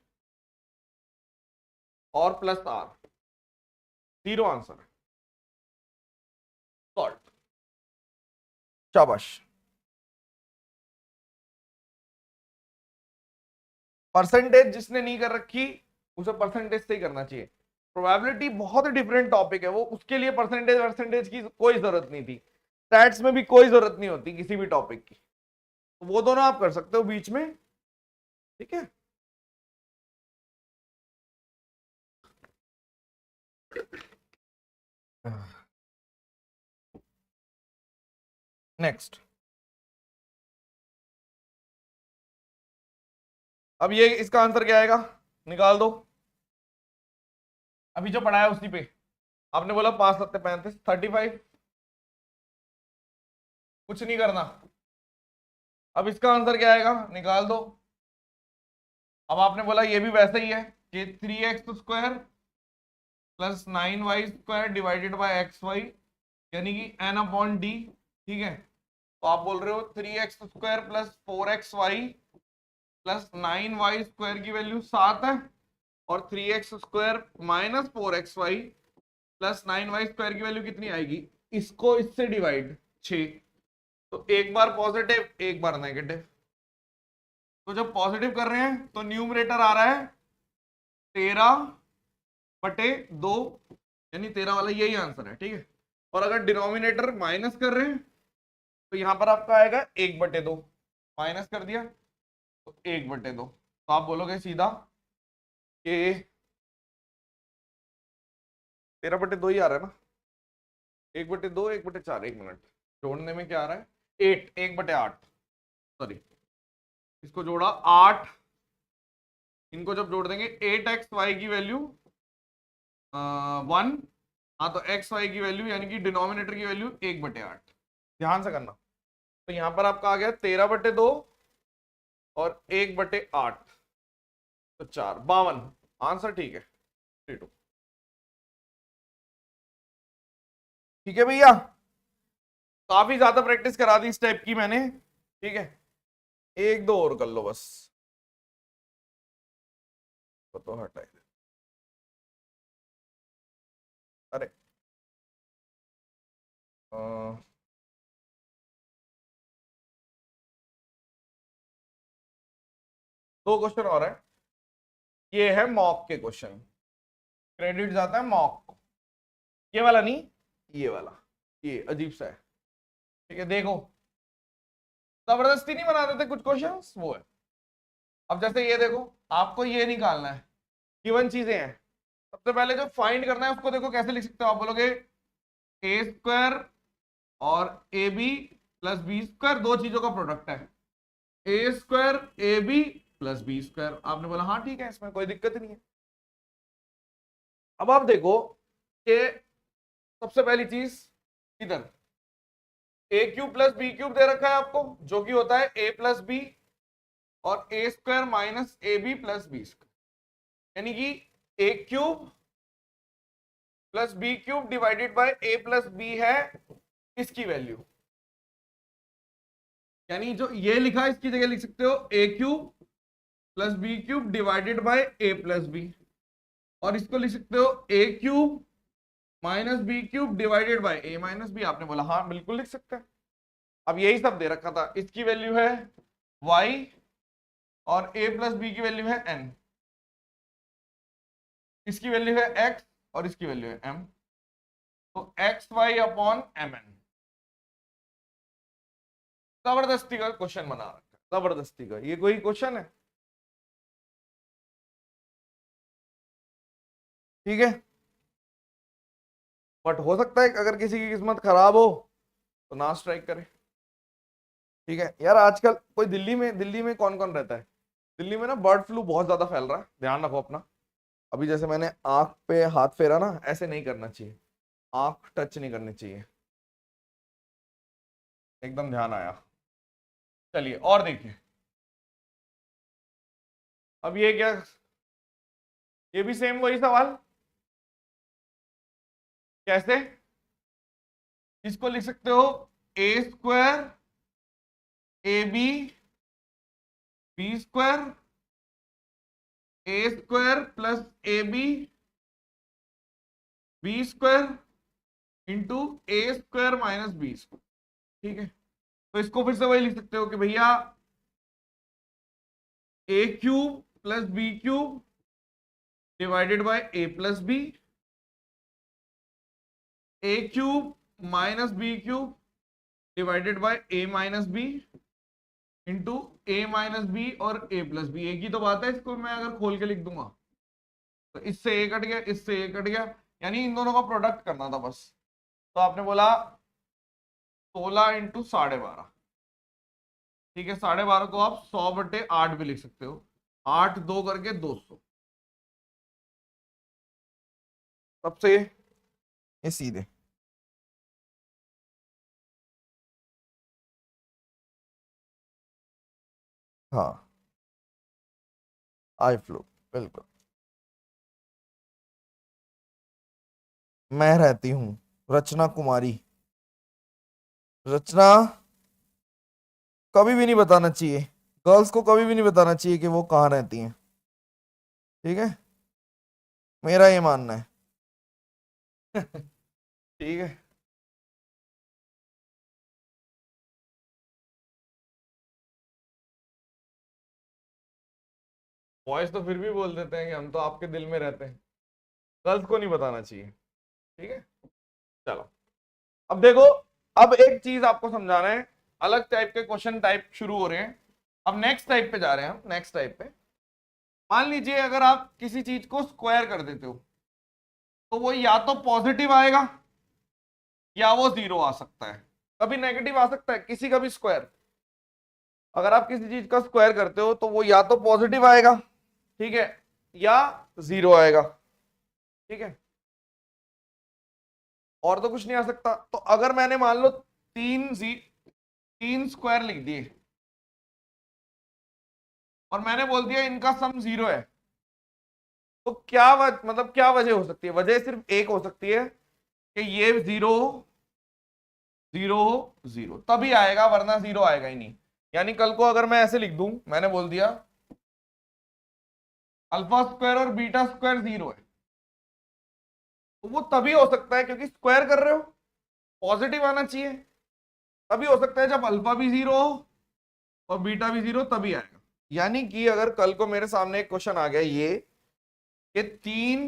और प्लस r, जीरो आंसर है, सॉल्व। शाबाश। परसेंटेज जिसने नहीं कर रखी उसे परसेंटेज से ही करना चाहिए। प्रोबेबिलिटी बहुत डिफरेंट टॉपिक है वो, उसके लिए परसेंटेज परसेंटेज की कोई जरूरत नहीं थी, स्टैट्स में भी कोई जरूरत नहीं होती किसी भी टॉपिक की, तो वो दोनों आप कर सकते हो बीच में, ठीक है। नेक्स्ट, अब ये इसका आंसर क्या आएगा, निकाल दो। अभी जो पढ़ा है उसी पे, आपने बोला 5 7 35 35, कुछ नहीं करना। अब इसका आंसर क्या आएगा, निकाल दो। अब आपने बोला ये भी वैसा ही है कि 3x square plus 9y square divided by X Y, यानी कि n अपॉन डी, ठीक है। तो आप बोल रहे हो 3x square plus 4xy plus 9y square की वैल्यू 7 है, और 3x square minus 4xy plus 9y square की वैल्यू कितनी आएगी, इसको इससे डिवाइड 6, तो एक बार पॉजिटिव एक बार नेगेटिव। तो जब पॉजिटिव कर रहे हैं तो न्यूमरेटर आ रहा है 13/2, यानी 13 वाला यही आंसर है, ठीक है। और अगर डिनोमिनेटर माइनस कर रहे हैं तो यहां पर आपका आएगा 1/2, माइनस कर दिया तो 1/2, तो आप बोलोगे सीधा कि 13/2 ही आ रहा है ना, 1/2 1/4, 1 मिनट जोड़ने में क्या आ रहा है, 8, 1/8, सॉरी इसको जोड़ा 8, इनको जब जोड़ देंगे 8xy की वैल्यू 1, हाँ तो xy की वैल्यू यानी कि डिनोमिनेटर की वैल्यू 1/8, ध्यान से करना। तो यहां पर आपका आ गया 13/2 और 1/8, तो 4, 52 आंसर, ठीक है 32। ठीक है भैया, काफी ज्यादा प्रैक्टिस करा दी इस टाइप की मैंने, ठीक है, एक दो और कर लो बस, तो हटाए, अरे अ, दो क्वेश्चन और है, ये है मॉक के क्वेश्चन, क्रेडिट जाता है मॉक, ये वाला नहीं, ये वाला, ये अजीब सा है, ठीक है। देखो जबरदस्ती नहीं बना देते कुछ क्वेश्चंस, वो है। अब जैसे ये देखो, आपको ये निकालना है, गिवन चीजें हैं, सबसे पहले जो फाइंड करना है उसको देखो कैसे लिख सकते हो, आप बोलोगे ए स्क्वायर और A B plus B square दो चीजों का प्रोडक्ट है, A square A B plus B square. आपने बोला हाँ ठीक है, इसमें कोई दिक्कत नहीं है। अब आप देखो कि सबसे पहली चीज इधर ए क्यूब प्लस बी क्यूब दे रखा है आपको, जो कि होता है ए प्लस बी और A square minus A B plus B square, यानी कि A cube plus B cube divided by A plus B है इसकी वैल्यू, यानी जो ये लिखा है इसकी जगह लिख सकते हो A cube plus B cube divided by A plus B, और इसको लिख सकते हो A cube minus B cube divided by A minus B. आपने बोला हाँ बिल्कुल लिख सकते हैं। अब यही सब दे रखा था, इसकी वैल्यू है y और a प्लस बी की वैल्यू है n, इसकी वैल्यू है x और इसकी वैल्यू है m, तो X Y upon M N. जबरदस्ती का क्वेश्चन बना रखा है, जबरदस्ती का, ये कोई क्वेश्चन है? ठीक है, बट हो सकता है अगर किसी की किस्मत खराब हो तो ना स्ट्राइक करे। ठीक है यार, आजकल कोई दिल्ली में कौन कौन रहता है? दिल्ली में ना बर्ड फ्लू बहुत ज्यादा फैल रहा है, ध्यान रखो अपना। अभी जैसे मैंने आंख पे हाथ फेरा ना, ऐसे नहीं करना चाहिए, आंख टच नहीं करनी चाहिए, एकदम ध्यान आया। चलिए और देखिए, अब ये क्या, ये भी सेम वही सवाल, कैसे? इसको लिख सकते हो A square A B B square A square plus A B B square into A square minus B square. ठीक है, तो इसको फिर से वही लिख सकते हो कि भैया A cube plus B cube divided by A plus B, A cube minus B cube divided by A minus B into A minus B और ए प्लस बी। एक ही तो बात है, इसको मैं अगर खोल के लिख दूंगा तो इससे ए कट गया, इससे ए कट गया, यानी इन दोनों का प्रोडक्ट करना था बस। तो आपने बोला 16 इंटू 12.5। ठीक है, 12.5 को आप 100/8 भी लिख सकते हो, 8 2 करके 200। सबसे ये सीधे हाँ, आई फ्लो बिल्कुल। मैं रहती हूँ रचना कुमारी, रचना कभी भी नहीं बताना चाहिए, गर्ल्स को कभी भी नहीं बताना चाहिए कि वो कहाँ रहती हैं। ठीक है, मेरा ये मानना है। ठीक है, बॉयज तो फिर भी बोल देते हैं कि हम तो आपके दिल में रहते हैं, गर्ल्स को नहीं बताना चाहिए। ठीक है, चलो अब देखो, अब एक चीज आपको समझाना है, अलग टाइप के क्वेश्चन टाइप शुरू हो रहे हैं। अब नेक्स्ट टाइप पे जा रहे हैं हम, नेक्स्ट टाइप पे। मान लीजिए अगर आप किसी चीज को स्क्वायर कर देते हो तो वो या तो पॉजिटिव आएगा या वो जीरो आ सकता है, कभी नेगेटिव आ सकता है किसी का भी स्क्वायर। अगर आप किसी चीज का स्क्वायर करते हो तो वो या तो पॉजिटिव आएगा, ठीक है, या जीरो आएगा। ठीक है, और तो कुछ नहीं आ सकता। तो अगर मैंने मान लो तीन स्क्वायर लिख दिए और मैंने बोल दिया इनका सम जीरो है, तो क्या मतलब क्या वजह हो सकती है? वजह सिर्फ एक हो सकती है कि ये जीरो जीरो जीरो तभी आएगा, वरना जीरो आएगा ही नहीं। यानी कल को अगर मैं ऐसे लिख दूं, मैंने बोल दिया अल्फा स्क्वायर और बीटा स्क्वायर जीरो है, तो वो तभी हो सकता है क्योंकि स्क्वायर कर रहे हो, पॉजिटिव आना चाहिए। तभी हो सकता है जब अल्फा भी जीरो हो और बीटा भी जीरो, तभी आएगा। यानी कि अगर कल को मेरे सामने एक क्वेश्चन आ गया ये कि 3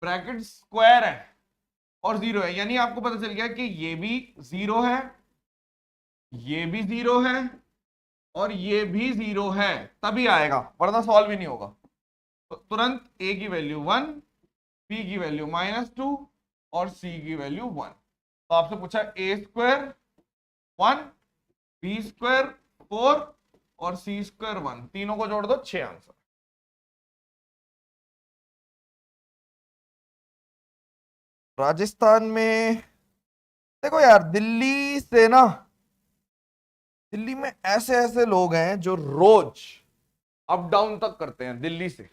ब्रैकेट स्क्वायर है और जीरो है, यानी आपको पता चल गया कि ये भी जीरो है, ये भी जीरो है और ये भी जीरो है, तभी आएगा, वरना सॉल्व ही नहीं होगा। तो तुरंत ए की वैल्यू 1 p की वैल्यू -2 और c की वैल्यू 1। तो आपसे पूछा a स्क्वायर 1, b स्क्वायर 4 और c स्क्वायर 1, तीनों को जोड़ दो 6 आंसर। राजस्थान में देखो यार, दिल्ली से ना, दिल्ली में ऐसे ऐसे लोग हैं जो रोज अप डाउन तक करते हैं। दिल्ली से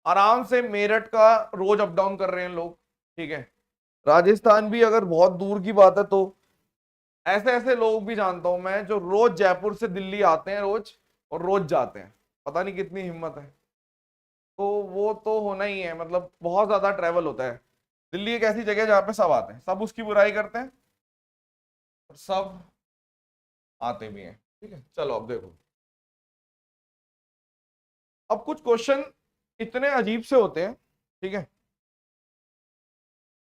आराम से मेरठ का रोज अप डाउन कर रहे हैं लोग, ठीक है। राजस्थान भी अगर बहुत दूर की बात है तो ऐसे ऐसे लोग भी जानता हूं मैं जो रोज जयपुर से दिल्ली आते हैं रोज, और रोज जाते हैं। पता नहीं कितनी हिम्मत है। तो वो तो होना ही है, मतलब बहुत ज्यादा ट्रेवल होता है। दिल्ली एक ऐसी जगह है जहाँ पे सब आते हैं, सब उसकी बुराई करते हैं और सब आते भी हैं, ठीक है। चलो अब देखो, अब कुछ क्वेश्चन इतने अजीब से होते हैं, ठीक है,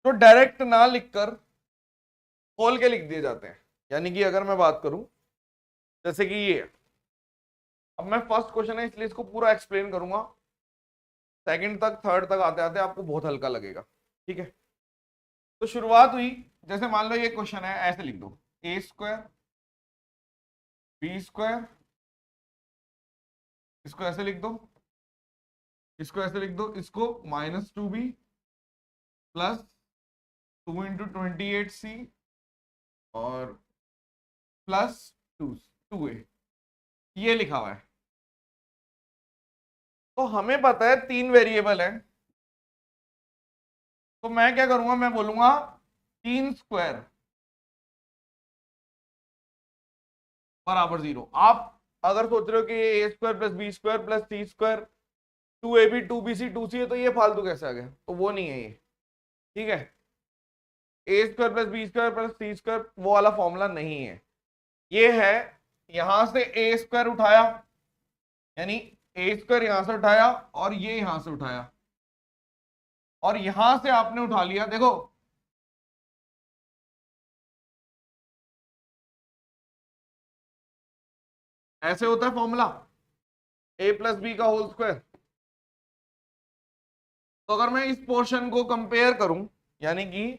जो डायरेक्ट ना लिखकर खोल के लिख दिए जाते हैं। यानी कि अगर मैं बात करूं, जैसे कि ये, अब मैं फर्स्ट क्वेश्चन है इसलिए इसको पूरा एक्सप्लेन करूंगा। सेकंड तक, थर्ड तक आते आते आपको बहुत हल्का लगेगा, ठीक है। तो शुरुआत हुई, जैसे मान लो ये क्वेश्चन है, ऐसे लिख दो ए स्क्वायर बी स्क्वायर, इसको ऐसे लिख दो, इसको ऐसे लिख दो, इसको -2b प्लस 2 × 28c और प्लस 2a, ये लिखा हुआ है। तो हमें पता है 3 वेरिएबल है, तो मैं क्या करूंगा, मैं बोलूंगा 3 स्क्वायर बराबर 0। आप अगर सोच रहे हो कि A square plus B square plus C square 2ab 2bc 2c है, तो ये फालतू कैसे आ गया, तो वो नहीं है ये, ठीक है। A square plus B square plus C square वो वाला फॉर्मूला नहीं है, ये है यहां से ए स्क्वायर उठाया, यानी ए स्क्वायर यहां से उठाया और ये यहां से उठाया, और यहां से आपने उठा लिया, देखो ऐसे होता है फॉर्मूला, ए प्लस बी का होल स्क्वायर। तो अगर मैं इस पोर्शन को कंपेयर करूं, यानी कि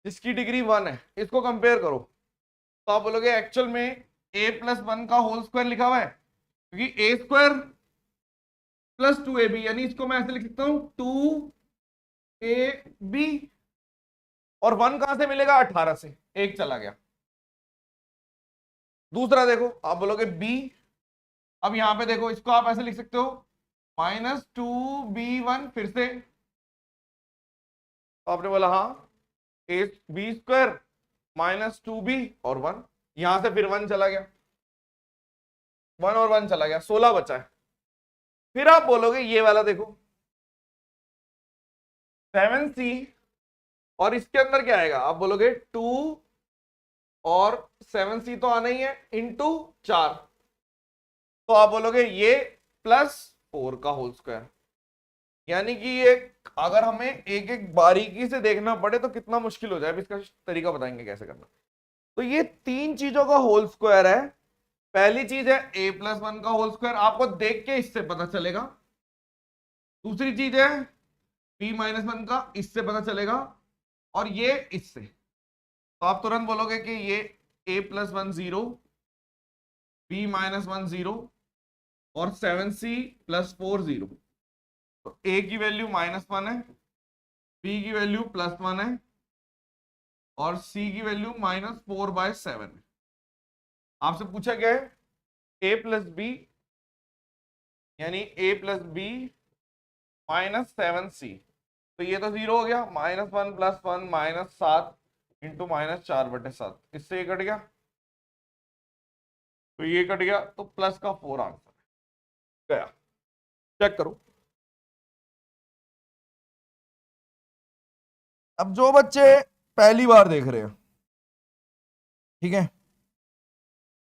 जिसकी डिग्री 1 है, इसको कंपेयर करो, तो आप बोलोगे एक्चुअल में ए प्लस 1 का होल स्क्वायर लिखा हुआ है, क्योंकि ए स्क्वायर प्लस 2ab, यानी इसको मैं ऐसे लिख सकता हूं 2ab, और 1 कहां से मिलेगा, 18 से, एक चला गया। दूसरा देखो, आप बोलोगे बी, अब यहां पे देखो, इसको आप ऐसे लिख सकते हो -2b1, फिर से तो आपने बोला हाँ, ए बी स्क्वायर -2b और 1, यहां से फिर 1 चला गया, 1 और 1 चला गया, 16 बचा है। फिर आप बोलोगे ये वाला देखो 7c, और इसके अंदर क्या आएगा, आप बोलोगे 2 और 7c तो आना ही है इंटू 4, तो आप बोलोगे ये +4 का होल स्क्वायर। यानी कि ये, अगर हमें एक एक बारीकी से देखना पड़े तो कितना मुश्किल हो जाए, अभी इसका तरीका बताएंगे कैसे करना। तो ये 3 चीजों का होल स्क्वायर है। पहली चीज है a + 1 का होल स्क्वायर, आपको देख के इससे पता चलेगा। दूसरी चीज है b - 1 का, इससे पता चलेगा, और ये इससे, तो आप तुरंत बोलोगे कि ये a + 1 0, b - 1 0 और 7c + 4 0। तो a की वैल्यू -1 है, b की वैल्यू +1 है और c की वैल्यू -4/7 है। आपसे पूछा गया है a + b, यानी a + b -7c, तो ये तो 0 हो गया, -1 + 1 -7 इंटू -4/7, इससे ये कट गया, तो ये कट गया, तो +4 आंसर गया। चेक करो। अब जो बच्चे पहली बार देख रहे हैं, ठीक है,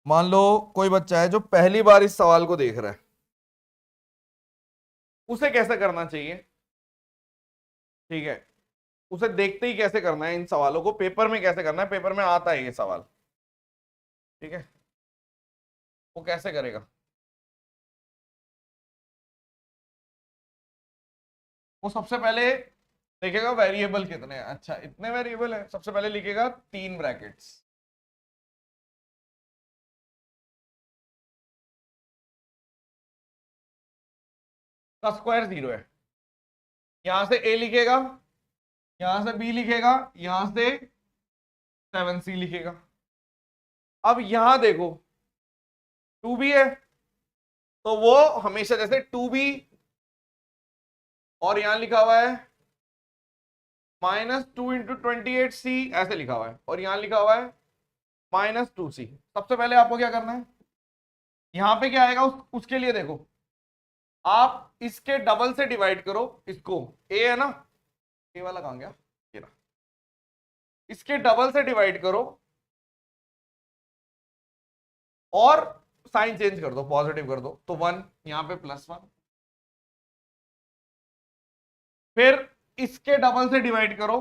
मान लो कोई बच्चा है जो पहली बार इस सवाल को देख रहा है, उसे कैसे करना चाहिए, ठीक है, उसे देखते ही कैसे करना है, इन सवालों को पेपर में कैसे करना है, पेपर में आता है ये सवाल, ठीक है, वो कैसे करेगा। वो सबसे पहले लिखेगा वेरिएबल कितने हैं। अच्छा इतने वेरिएबल है, सबसे पहले लिखेगा 3 ब्रैकेट्स, का स्क्वायर 0 है। यहां से a लिखेगा, यहां से b लिखेगा, यहां से 7c लिखेगा। अब यहां देखो 2b है, तो वो हमेशा जैसे 2b, और यहां लिखा हुआ है -2 × 28c ऐसे लिखा हुआ है, और यहां लिखा हुआ है -2c। सबसे पहले आपको क्या करना है, यहां पे क्या आएगा उसके लिए देखो, आप इसके डबल से डिवाइड करो इसको, a है ना, a वाला कहां गया, ये रहा, इसके डबल से डिवाइड करो और साइन चेंज कर दो, पॉजिटिव कर दो, तो 1 यहां पे +1, फिर इसके डबल से डिवाइड करो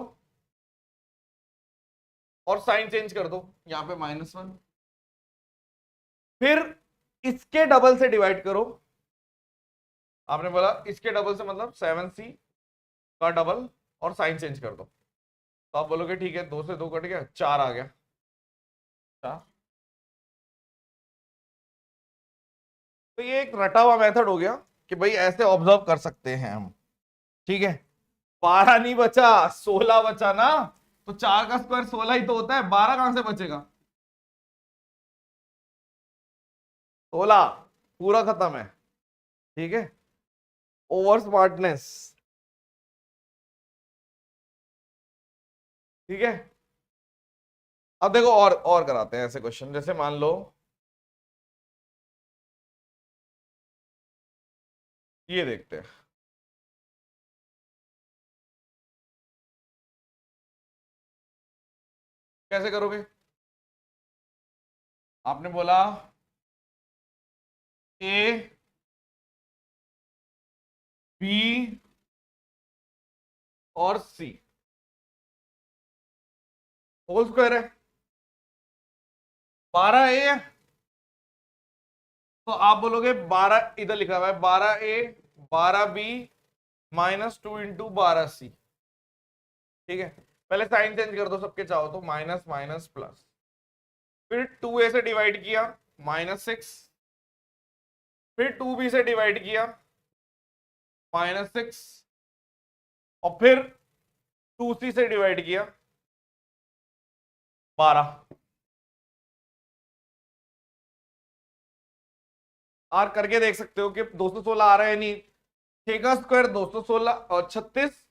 और साइन चेंज कर दो, यहां पे -1, फिर इसके डबल से डिवाइड करो, आपने बोला इसके डबल से मतलब 7c का डबल, और साइन चेंज कर दो, तो आप बोलोगे ठीक है, 2 से 2 कट गया, 4 आ गया, 4। तो ये एक रटा हुआ मेथड हो गया कि भाई ऐसे ऑब्जर्व कर सकते हैं हम, ठीक है। 12 नहीं बचा, 16 बचा ना, तो 4 का स्क्वायर 16 ही तो होता है, 12 कहां से बचेगा, 16 पूरा खत्म है, ठीक है। ओवर स्मार्टनेस, ठीक है। अब देखो और कराते हैं ऐसे क्वेश्चन, जैसे मान लो ये देखते हैं, कैसे करोगे। आपने बोला ए बी और सी होल स्क्वायर है, 12a है, तो आप बोलोगे 12, इधर लिखा हुआ है 12a 12b -2 × 12c, ठीक है। पहले साइन चेंज कर दो सबके, चाहो तो माइनस माइनस प्लस, फिर 2a से डिवाइड किया -6, फिर 2b से डिवाइड किया -6, और फिर 2c से डिवाइड किया 12। आर करके देख सकते हो कि 216 आ रहा है नहीं, 6 का स्क्वायर 216 और 36,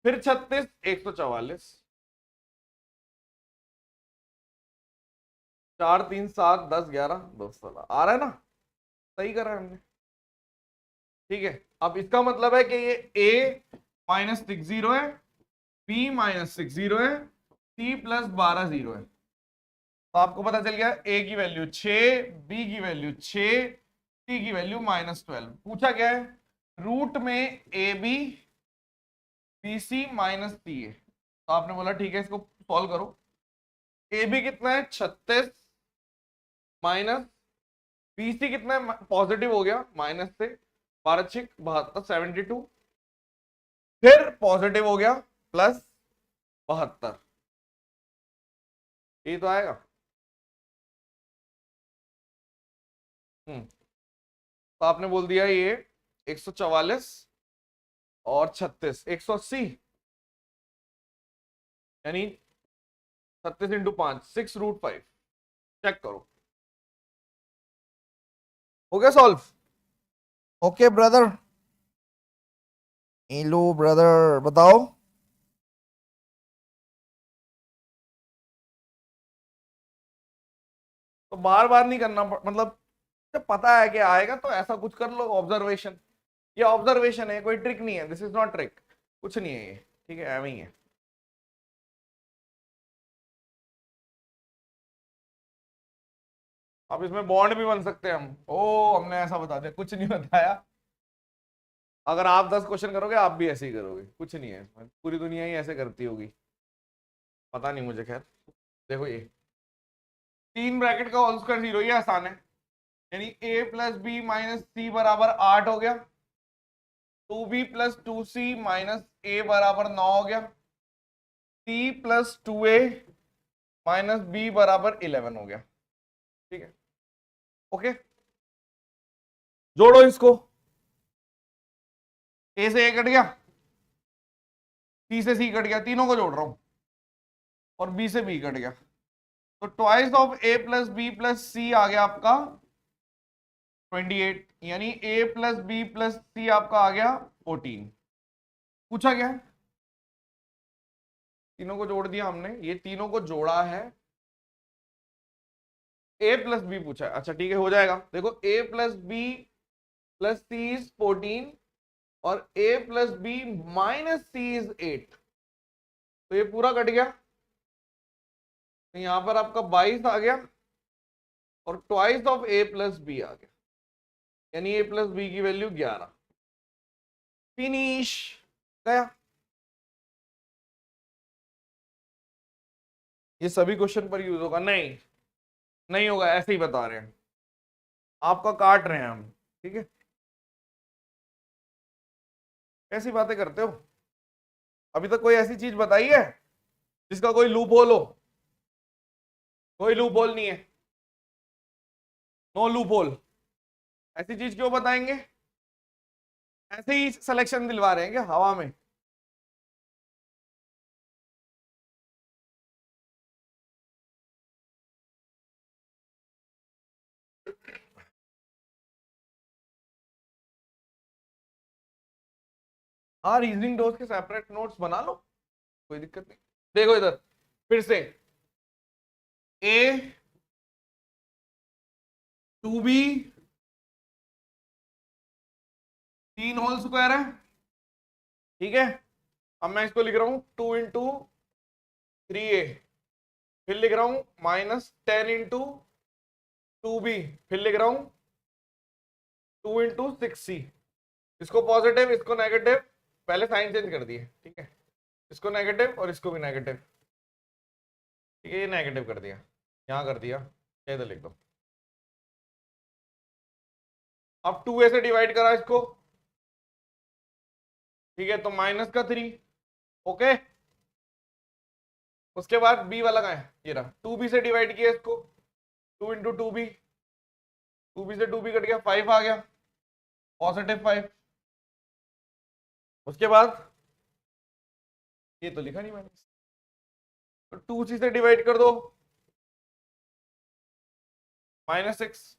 फिर 36 144, 4 3 7 10 11 216 आ रहा है ना, सही करा है हमने, ठीक है। अब इसका मतलब है कि ये a -6 0 है, b -6 0 है, c +12 0 है, तो आपको पता चल गया a की वैल्यू 6, b की वैल्यू 6, c की वैल्यू -12। पूछा क्या है, रूट में A B B C -c है, तो आपने बोला ठीक है, इसको सॉल्व करो। ए बी कितना है 36, माइनस बी सी कितना है, पॉजिटिव हो गया माइनस से, 12 6 72 72, फिर पॉजिटिव हो गया +72, ये तो आएगा। तो आपने बोल दिया ये 144 और 36 180, यानी 36 × 5 6√5, चेक करो, हो गया solve. Okay brother, hello brother, बताओ। तो बार बार नहीं करना मतलब जब पता है कि आएगा तो ऐसा कुछ कर लो, ऑब्जर्वेशन, ये ऑब्जर्वेशन है, कोई ट्रिक नहीं है, दिस इज नॉट ट्रिक, कुछ नहीं है ये, ठीक है, एवं ही है। अब इसमें बॉन्ड भी बन सकते हैं हम, ओ हमने ऐसा बता दिया, कुछ नहीं बताया। अगर आप 10 क्वेश्चन करोगे आप भी ऐसे ही करोगे, कुछ नहीं है, पूरी दुनिया ही ऐसे करती होगी, पता नहीं मुझे, खैर। देखो ये 3 ब्रैकेट का होल स्क्वायर 0, ये आसान है, यानी a + b - c = 8 हो गया, 2b plus 2c minus a बराबर 9 हो गया, c plus 2a minus b बराबर 11 हो गया। ठीक है, ओके, जोड़ो इसको, a से a कट गया, c से c कट गया, तीनों को जोड़ रहा हूं, और b से b कट गया, तो twice of a plus B plus C आ गया आपका 28, यानी a plus B plus C आपका आ गया 14। पूछा क्या, तीनों को जोड़ दिया हमने, ये तीनों को जोड़ा है, a प्लस बी पूछा है, अच्छा ठीक है, हो जाएगा। देखो a plus B plus C is 14 और a plus B minus C is 8, तो ये पूरा कट गया, तो यहां पर आपका 22 आ गया और twice of a plus B आ गया, यानी a प्लस बी की वैल्यू 11। फिनिश, गया। ये सभी क्वेश्चन पर यूज होगा? नहीं, नहीं होगा, ऐसे ही बता रहे हैं, आपका काट रहे हैं हम, ठीक है। ऐसी बातें करते हो, अभी तक कोई ऐसी चीज बताई है जिसका कोई लूप होल हो? कोई लूप होल नहीं है, नो लूप होल। ऐसी चीज क्यों बताएंगे, ऐसे ही सिलेक्शन दिलवा रहे हैं क्या हवा में? हाँ, रीजनिंग डोज के सेपरेट नोट्स बना लो, कोई दिक्कत नहीं। देखो इधर फिर से, a 2b 3 होल स्क्वायर है, ठीक है। अब मैं इसको लिख रहा हूं 2 इंटू 3a, फिर लिख रहा हूं माइनस 10 इंटू 2b, फिर लिख रहा हूं 2 इंटू 6c। इसको पॉजिटिव इसको नेगेटिव, पहले साइन चेंज कर दिए, ठीक है, इसको नेगेटिव और इसको भी नेगेटिव, ठीक है, ये नेगेटिव कर दिया, यहां कर दिया, इधर लिख दो। अब 2a से डिवाइड करा इसको, ठीक है, तो माइनस का 3, ओके। उसके बाद b वाला कहाँ है, ये रहा, 2b से डिवाइड किया इसको, 2 इंटू 2b, 2b से 2b कट गया, 5 आ गया, पॉजिटिव 5। उसके बाद ये तो लिखा नहीं मैंने, तो 2c से डिवाइड कर दो, -6।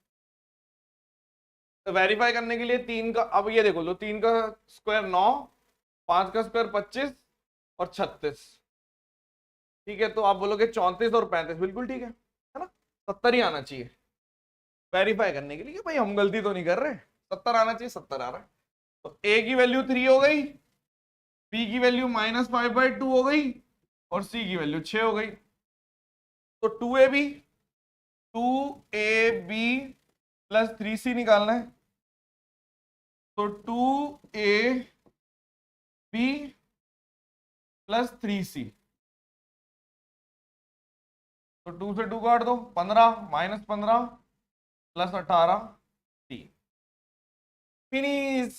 तो वेरीफाई करने के लिए 3 का, अब ये देखो लो, 3 का स्क्वायर 9, 5 का स्क्वायर 25 और 36, ठीक है, तो आप बोलोगे 34 और 35, बिल्कुल ठीक है ना, 70 ही आना चाहिए वेरीफाई करने के लिए, भाई हम गलती तो नहीं कर रहे, 70 आना चाहिए, 70 आ रहा है। तो a की वैल्यू 3 हो गई, b की वैल्यू -5/2 हो गई और c की वैल्यू 6 हो गई, तो 2ab प्लस 3c निकालना है, तो 2ab प्लस 3c, तो 2 से 2 काट दो, 15 -15 प्लस 18 3। फिनिश,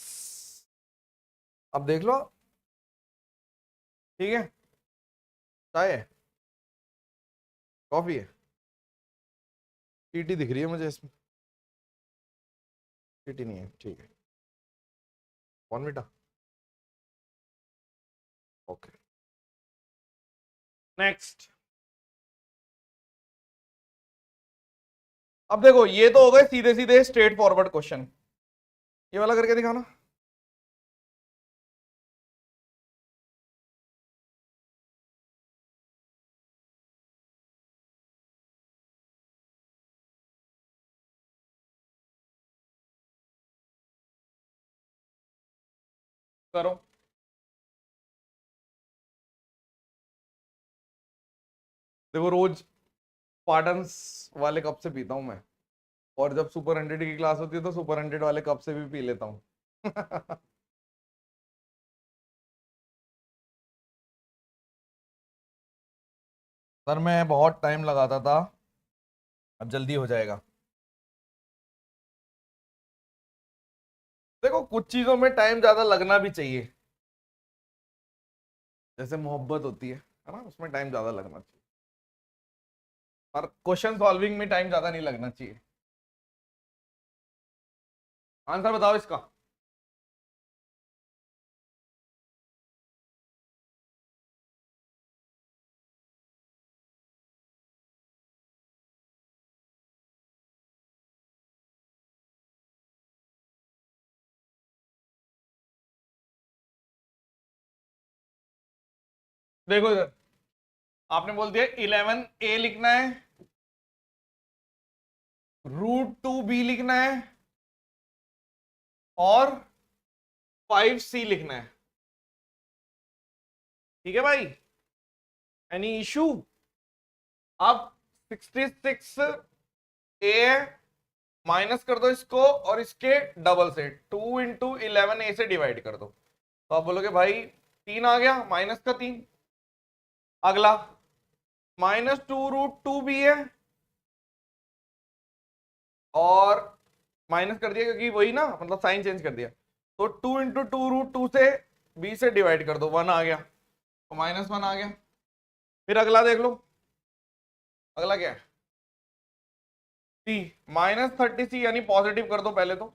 अब देख लो, ठीक है, चाय है, कॉफी है, टीटी दिख रही है मुझे इसमें, टीटी नहीं है, ठीक है, बॉर्नविटा, ओके। नेक्स्ट, अब देखो ये तो हो गए सीधे सीधे स्ट्रेट फॉरवर्ड क्वेश्चन, ये वाला करके दिखाना। करो, देखो रोज स्पार्टन्स वाले कप से पीता हूं मैं, और जब सुपर 100 की क्लास होती है तो सुपर 100 वाले कप से भी पी लेता हूँ। सर मैं बहुत टाइम लगाता था, अब जल्दी हो जाएगा। देखो कुछ चीजों में टाइम ज्यादा लगना भी चाहिए, जैसे मोहब्बत होती है ना, उसमें टाइम ज्यादा लगना चाहिए, और क्वेश्चन सॉल्विंग में टाइम ज्यादा नहीं लगना चाहिए। आंसर बताओ इसका। देखो इधर, आपने बोल दिया 11a लिखना है, √2b लिखना है, और 5c लिखना है। ठीक है भाई, एनी इशू? अब 66a माइनस कर दो इसको, और इसके डबल से 2 × 11a से डिवाइड कर दो, तो आप बोलोगे भाई 3 आ गया, -3। अगला -2√2b है, और माइनस कर दिया क्योंकि वही ना, मतलब साइन चेंज कर दिया, तो 2 × 2√2 से b से डिवाइड कर दो, 1 आ गया, तो -1 आ गया। फिर अगला देख लो, अगला क्या है, c, -30c यानी पॉजिटिव कर दो पहले तो,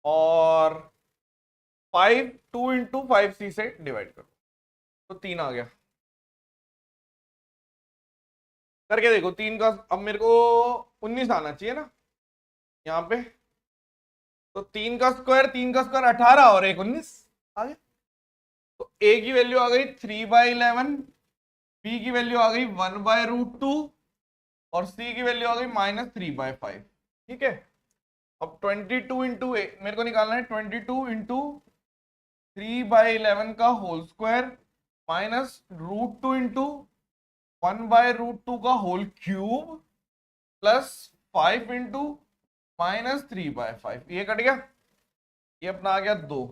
और 2 × 5c से डिवाइड कर दो, तो 3 आ गया। करके देखो 3 का, अब मेरे को 19 आना चाहिए ना यहाँ पे, तो 3 का स्क्वायर 18, और 1 19 आ गया। तो a की वैल्यू आ गई 3/11, b की वैल्यू आ गई 1/√2, और c की वैल्यू आ गई -3/5। ठीक है, अब 22 इंटू ए मेरे को निकालना है, 22 इंटू 3/11 का होल स्क्वायर -√2 इंटू 1/√2 का होल क्यूब प्लस 5 इंटू -3/5। ये कट गया, ये अपना आ गया 2,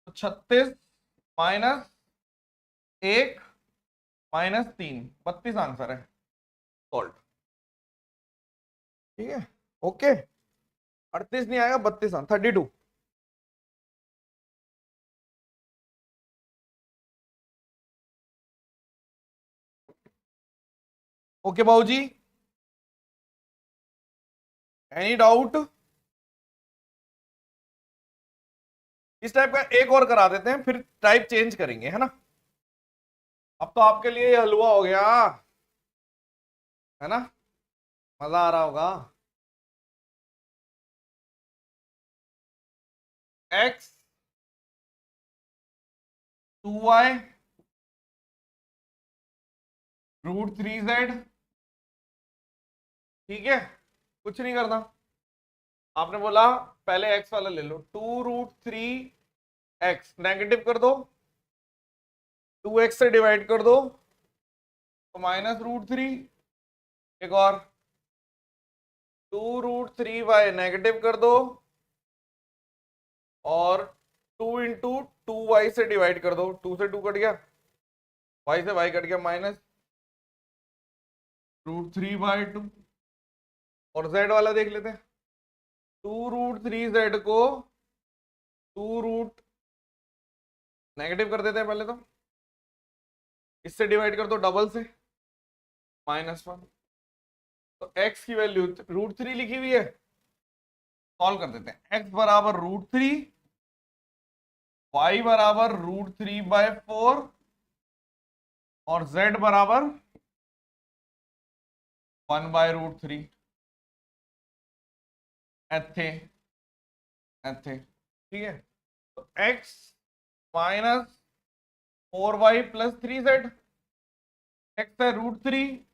तो 36 -1 -3, 32 आंसर है सॉल्व। ठीक है, ओके, 38 नहीं आएगा, 32 32। ओके बाबू जी, एनी डाउट? इस टाइप का एक और करा देते हैं, फिर टाइप चेंज करेंगे, है ना। अब तो आपके लिए ये हलवा हो गया, है ना, मजा आ रहा होगा। x 2y √3z। ठीक है, कुछ नहीं करना, आपने बोला पहले x वाला ले लो, 2√3x नेगेटिव कर दो, 2x से डिवाइड कर दो, तो -√3। एक और 2√3y नेगेटिव कर दो, और 2 × 2y से डिवाइड कर दो, 2 से 2 कट गया, y से y कट गया, -√3/2। और z वाला देख लेते हैं, 2√3z को 2 नेगेटिव कर देते हैं पहले तो, इससे डिवाइड कर दो डबल से, -1। तो x की वैल्यू √3 लिखी हुई है, सॉल्व कर देते हैं। x बराबर √3, y बराबर √3/4, और z बराबर 1/√3। एथे एथे, ठीक है, तो x -4y + 3z, x है √3,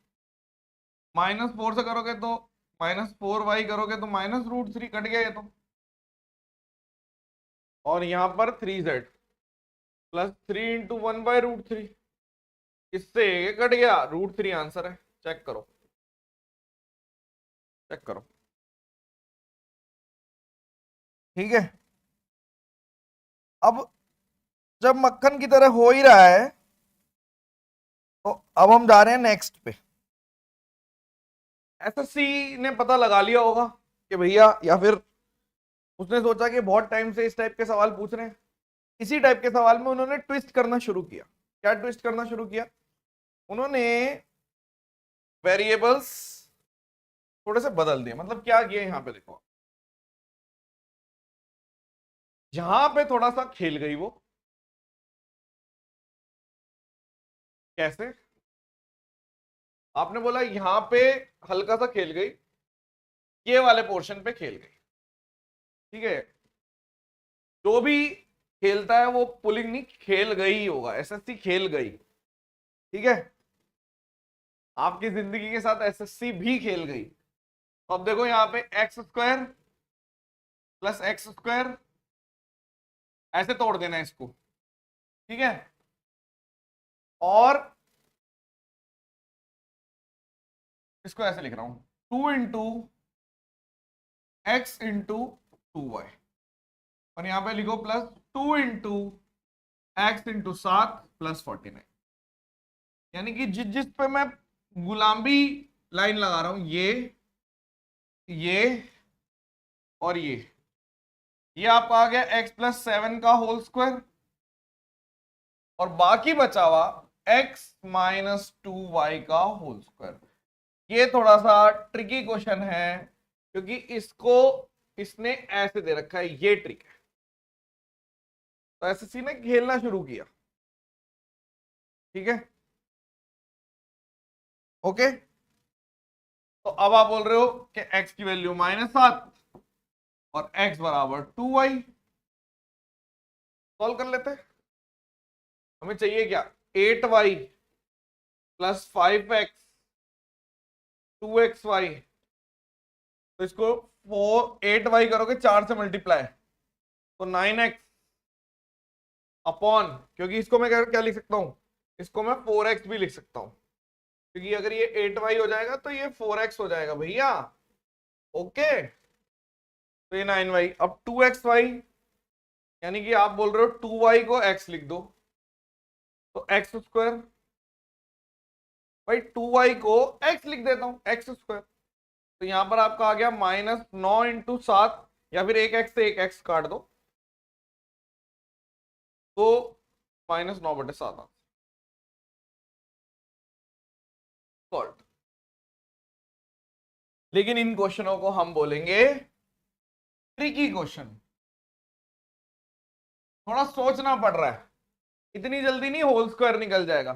-4 से करोगे तो -4y करोगे तो -√3 कट गया ये तो, और यहां पर 3z + 3 × 1/√3, इससे ये कट गया, √3 आंसर है। चेक करो, चेक करो। ठीक है, अब जब मक्खन की तरह हो ही रहा है, तो अब हम जा रहे हैं नेक्स्ट पे। एसएससी ने पता लगा लिया होगा कि भैया, या फिर उसने सोचा कि बहुत टाइम से इस टाइप के सवाल पूछ रहे हैं, इसी टाइप के सवाल में उन्होंने ट्विस्ट करना शुरू किया। क्या ट्विस्ट करना शुरू किया? उन्होंने वेरिएबल्स थोड़े से बदल दिए। मतलब क्या किया, यहां पे देखो, यहां पे थोड़ा सा खेल गई वो। कैसे? आपने बोला यहां पे हल्का सा खेल गई, ये वाले पोर्शन पे खेल गई, ठीक है। जो भी खेलता है वो पुलिंग नहीं, खेल गई ही होगा, एसएससी खेल गई, ठीक है। आपकी जिंदगी के साथ एसएससी भी खेल गई। तो अब देखो यहां पे x square plus x square, ऐसे तोड़ देना है इसको, ठीक है। और इसको ऐसे लिख रहा हूं, 2 × x × 2y, और यहां पे लिखो प्लस 2 × x × 7 + 49। यानी कि जिस पे मैं गुलाबी लाइन लगा रहा हूं, ये और ये आपका आ गया x+7 का होल स्क्वायर, और बाकी बचा हुआ x-2y का होल स्क्वायर। ये थोड़ा सा ट्रिकी क्वेश्चन है, क्योंकि इसको इसने ऐसे दे रखा है, ये ट्रिक है। तो एसएससी ने खेलना शुरू किया, ठीक है, ओके। तो अब आप बोल रहे हो कि x की वैल्यू -7 और x बराबर 2y। सॉल्व कर लेते हैं। हमें चाहिए क्या? 8y + 5x 2xy। तो इसको 8y करोगे 4 से मल्टीप्लाई, तो 9x अपॉन, क्योंकि इसको मैं क्या लिख सकता हूं, इसको मैं 4x भी लिख सकता हूं, क्योंकि अगर ये 8y हो जाएगा तो ये 4x हो जाएगा भैया, ओके। तो ये 9y, अब 2xy, यानी कि आप बोल रहे हो 2y को x लिख दो, तो x स्क्वायर, भाई 2y को x लिख देता हूं, x स्क्वायर। तो यहां पर आपका आ गया -9 × 7, या फिर एक x से एक x काट दो, तो -9/7 सॉल्व। लेकिन इन क्वेश्चनों को हम बोलेंगे ट्रिकी क्वेश्चन। थोड़ा सोचना पड़ रहा है, इतनी जल्दी नहीं होल स्क्वायर निकल जाएगा।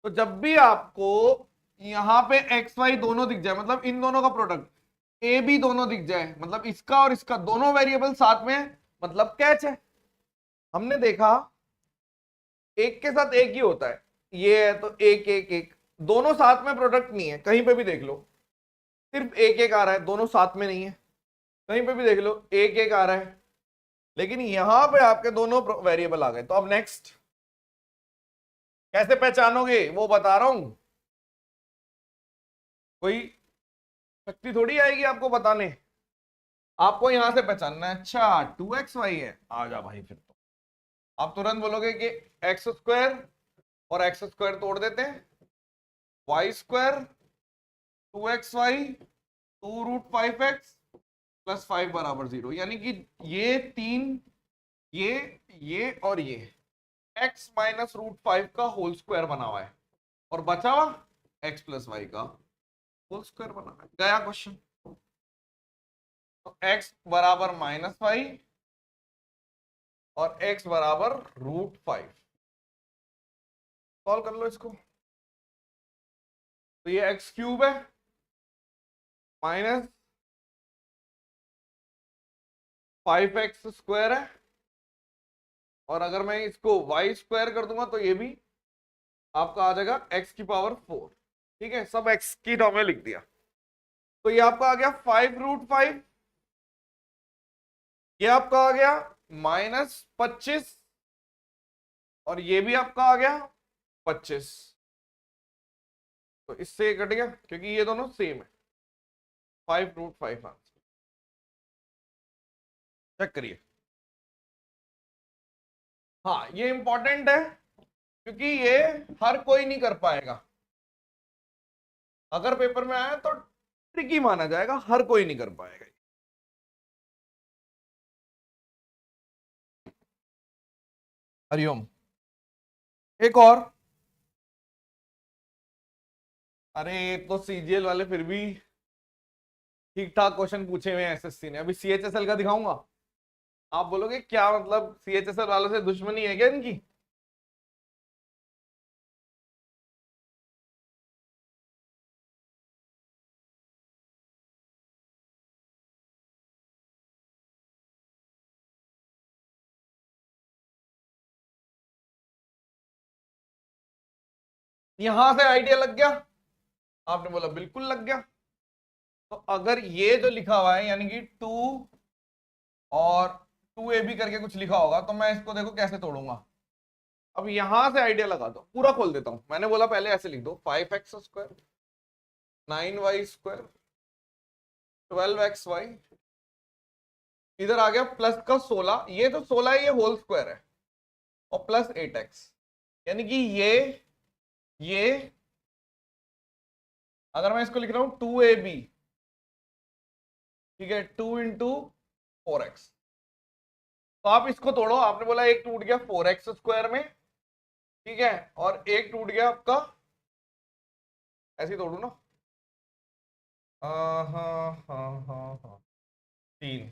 तो जब भी आपको यहां पे एक्स वाई दोनों दिख जाए, मतलब इन दोनों का प्रोडक्ट ए बी दोनों दिख जाए, मतलब इसका और इसका दोनों वेरिएबल साथ में है, मतलब कैच है। हमने देखा एक के साथ एक ही होता है, ये है तो एक एक एक, दोनों साथ में प्रोडक्ट नहीं है। कहीं पे भी देख लो सिर्फ एक एक आ रहा है, दोनों साथ में नहीं है। कहीं पे भी देख लो एक एक आ रहा है, लेकिन यहां पे आपके दोनों वेरिएबल आ गए। तो अब नेक्स्ट कैसे पहचानोगे वो बता रहा हूं, कोई शक्ति थोड़ी आएगी आपको बताने, आपको यहां से पहचानना है। अच्छा 2xy है, आ जा भाई, फिर तो आप तुरंत बोलोगे कि एक्स स्क्वायर और एक्स स्क्वायर तोड़ देते हैं, y² 2xy 2√5x + 5 = 0। यानी कि ये तीन, ये और ये x - √5 का होल स्क्वायर बना हुआ है, और बचा हुआ x + y का होल स्क्वायर बना हुआ है। गया क्वेश्चन। तो x बराबर -5 और x बराबर √5। सॉल्व कर लो इसको। तो ये x³ है -5x² है, और अगर मैं इसको y² कर दूंगा तो ये भी आपका आ जाएगा x⁴। ठीक है, सब x की टर्म में लिख दिया। तो ये आपका आ गया 5√5, ये आपका आ गया -25, और ये भी आपका आ गया 25। तो इससे कट गया क्योंकि ये दोनों सेम है। 5√5 आंसर। चेक करिए। हाँ ये इंपॉर्टेंट है, क्योंकि ये हर कोई नहीं कर पाएगा। अगर पेपर में आया तो ट्रिकी माना जाएगा, हर कोई नहीं कर पाएगा। हरिओम। एक और, अरे तो सीजीएल वाले फिर भी ठीक ठाक क्वेश्चन पूछे हुए हैं एसएससी ने। अभी सीएचएसएल का दिखाऊंगा, आप बोलोगे क्या मतलब सीएचएसएल वालों से दुश्मनी है क्या इनकी? यहां से आइडिया लग गया? आपने बोला बिल्कुल लग गया। तो अगर ये जो लिखा हुआ है यानी कि 2 और 2ab करके कुछ लिखा होगा, तो मैं इसको देखो कैसे तोड़ूंगा। अब यहां से आइडिया लगा दो, पूरा खोल देता हूं। मैंने बोला पहले ऐसे लिख दो, 5x² 9y², 12xy, इधर आ गया प्लस का 16, ये जो 16 है ये होल स्क्वायर है, और प्लस 8x, यानी कि ये अगर मैं इसको लिख रहा हूं 2ab, ठीक है, 2 × 4x। तो आप इसको तोड़ो, आपने बोला एक टूट गया 4x² में, ठीक है, और एक टूट गया आपका, ऐसे ही तोड़ू ना, हाँ हाँ हाँ हाँ हाँ, 3,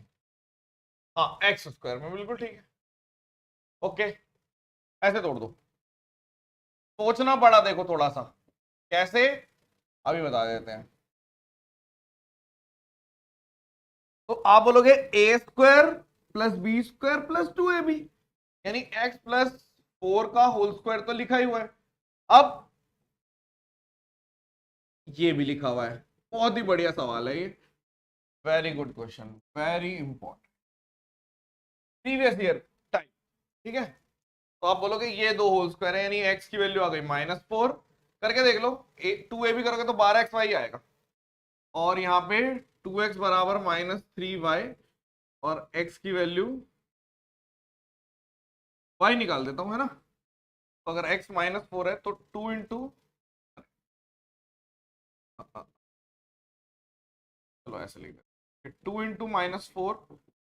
हाँ x² में, बिल्कुल ठीक है। ओके, ऐसे तोड़ दो। सोचना पड़ा देखो थोड़ा सा, कैसे, अभी बता देते हैं। तो आप बोलोगे a² + b² + 2ab, यानी x + 4 का होल स्क्वायर तो लिखा ही हुआ है। अब ये भी लिखा हुआ है। बहुत ही बढ़िया सवाल है ये, very good question, very important, previous year type, ठीक है। तो आप बोलोगे ये दो होल स्क्वायर है, यानी x की वैल्यू आ गई -4, करके देख लो, 2ab करोगे तो 12xy आएगा, और यहाँ पे 2x बराबर -3y, और x की वैल्यू y निकाल देता हूं, है ना। तो अगर x -4 है तो 2 × चलो ऐसे लिख दे, 2 × -4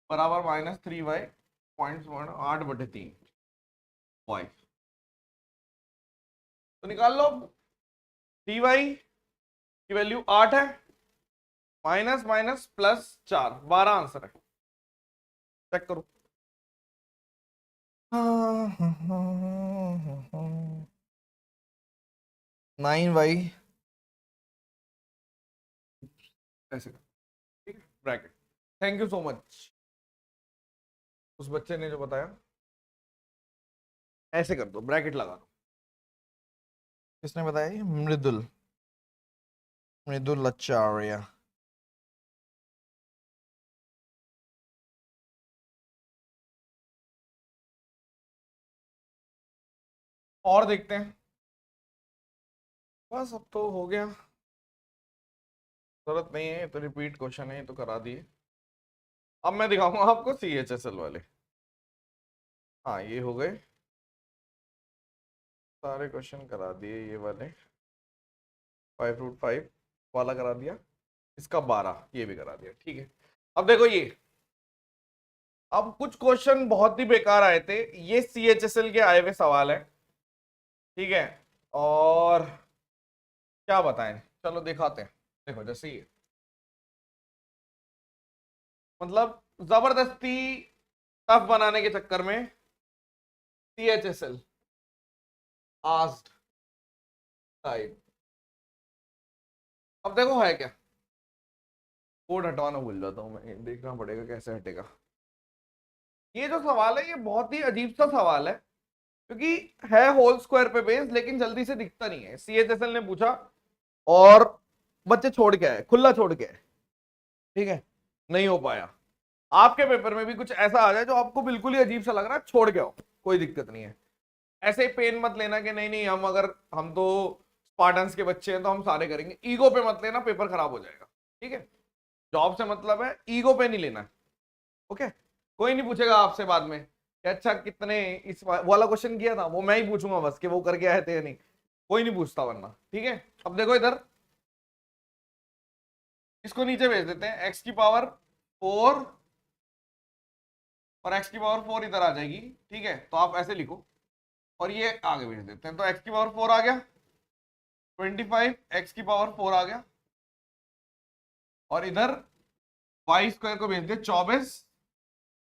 बराबर -3y, 8/3 y। तो निकाल लो, dy की वैल्यू 8 है, माइनस माइनस प्लस 4, 12 आंसर है। चेक करो। 9y, ऐसे, ठीक है, bracket. Thank you so much उस बच्चे ने जो बताया, ऐसे कर दो, ब्रैकेट लगा दो। किसने बताया ये? मृदुल, मृदुल आचार्य। और देखते हैं, बस अब तो हो गया, जरूरत नहीं है, तो रिपीट क्वेश्चन है, तो करा दिए। अब मैं दिखाऊंगा आपको सीएचएसएल वाले। हाँ ये हो गए सारे क्वेश्चन, करा दिए ये वाले, 5√5 वाला करा दिया, इसका 12 ये भी करा दिया, ठीक है। अब देखो ये, अब कुछ क्वेश्चन बहुत ही बेकार आए थे, ये सीएचएसएल के आए हुए सवाल है, ठीक है। और क्या बताएं, चलो दिखाते हैं। देखो जैसे ये, मतलब जबरदस्ती टफ बनाने के चक्कर में सीएचएसएल आस्क्ड टाइप। अब देखो है क्या, कोड हटवाना भूल जाता हूं मैं, देखना पड़ेगा कैसे हटेगा। ये जो सवाल है ये बहुत ही अजीब सा सवाल है, क्योंकि है होल स्क्वायर पे बेस, लेकिन जल्दी से दिखता नहीं है। सीएचएसएल ने पूछा और बच्चे छोड़ के आए, खुला छोड़ के आए, ठीक है, नहीं हो पाया। आपके पेपर में भी कुछ ऐसा आ जाए जो आपको बिल्कुल ही अजीब सा लग रहा है, छोड़ के आओ, कोई दिक्कत नहीं है। ऐसे ही पेन मत लेना कि नहीं नहीं हम तो स्पार्टन्स के बच्चे हैं तो हम सारे करेंगे, ईगो पे मत लेना, पेपर खराब हो जाएगा, ठीक है। जॉब से मतलब है, ईगो पे नहीं लेना, ओके। कोई नहीं पूछेगा आपसे बाद में कि अच्छा कितने इस वाला क्वेश्चन किया था, वो मैं ही पूछूंगा बस कि वो करके आए थे या नहीं, कोई नहीं पूछता वरना, ठीक है। अब देखो इधर, इसको नीचे भेज देते हैं, x⁴ और x⁴ इधर आ जाएगी, ठीक है। तो आप ऐसे लिखो, और ये आगे भेज देते हैं, तो x की पावर 4 आ गया, 25 x की पावर 4 आ गया, और इधर वाई स्क्वायर को भेज दिया 24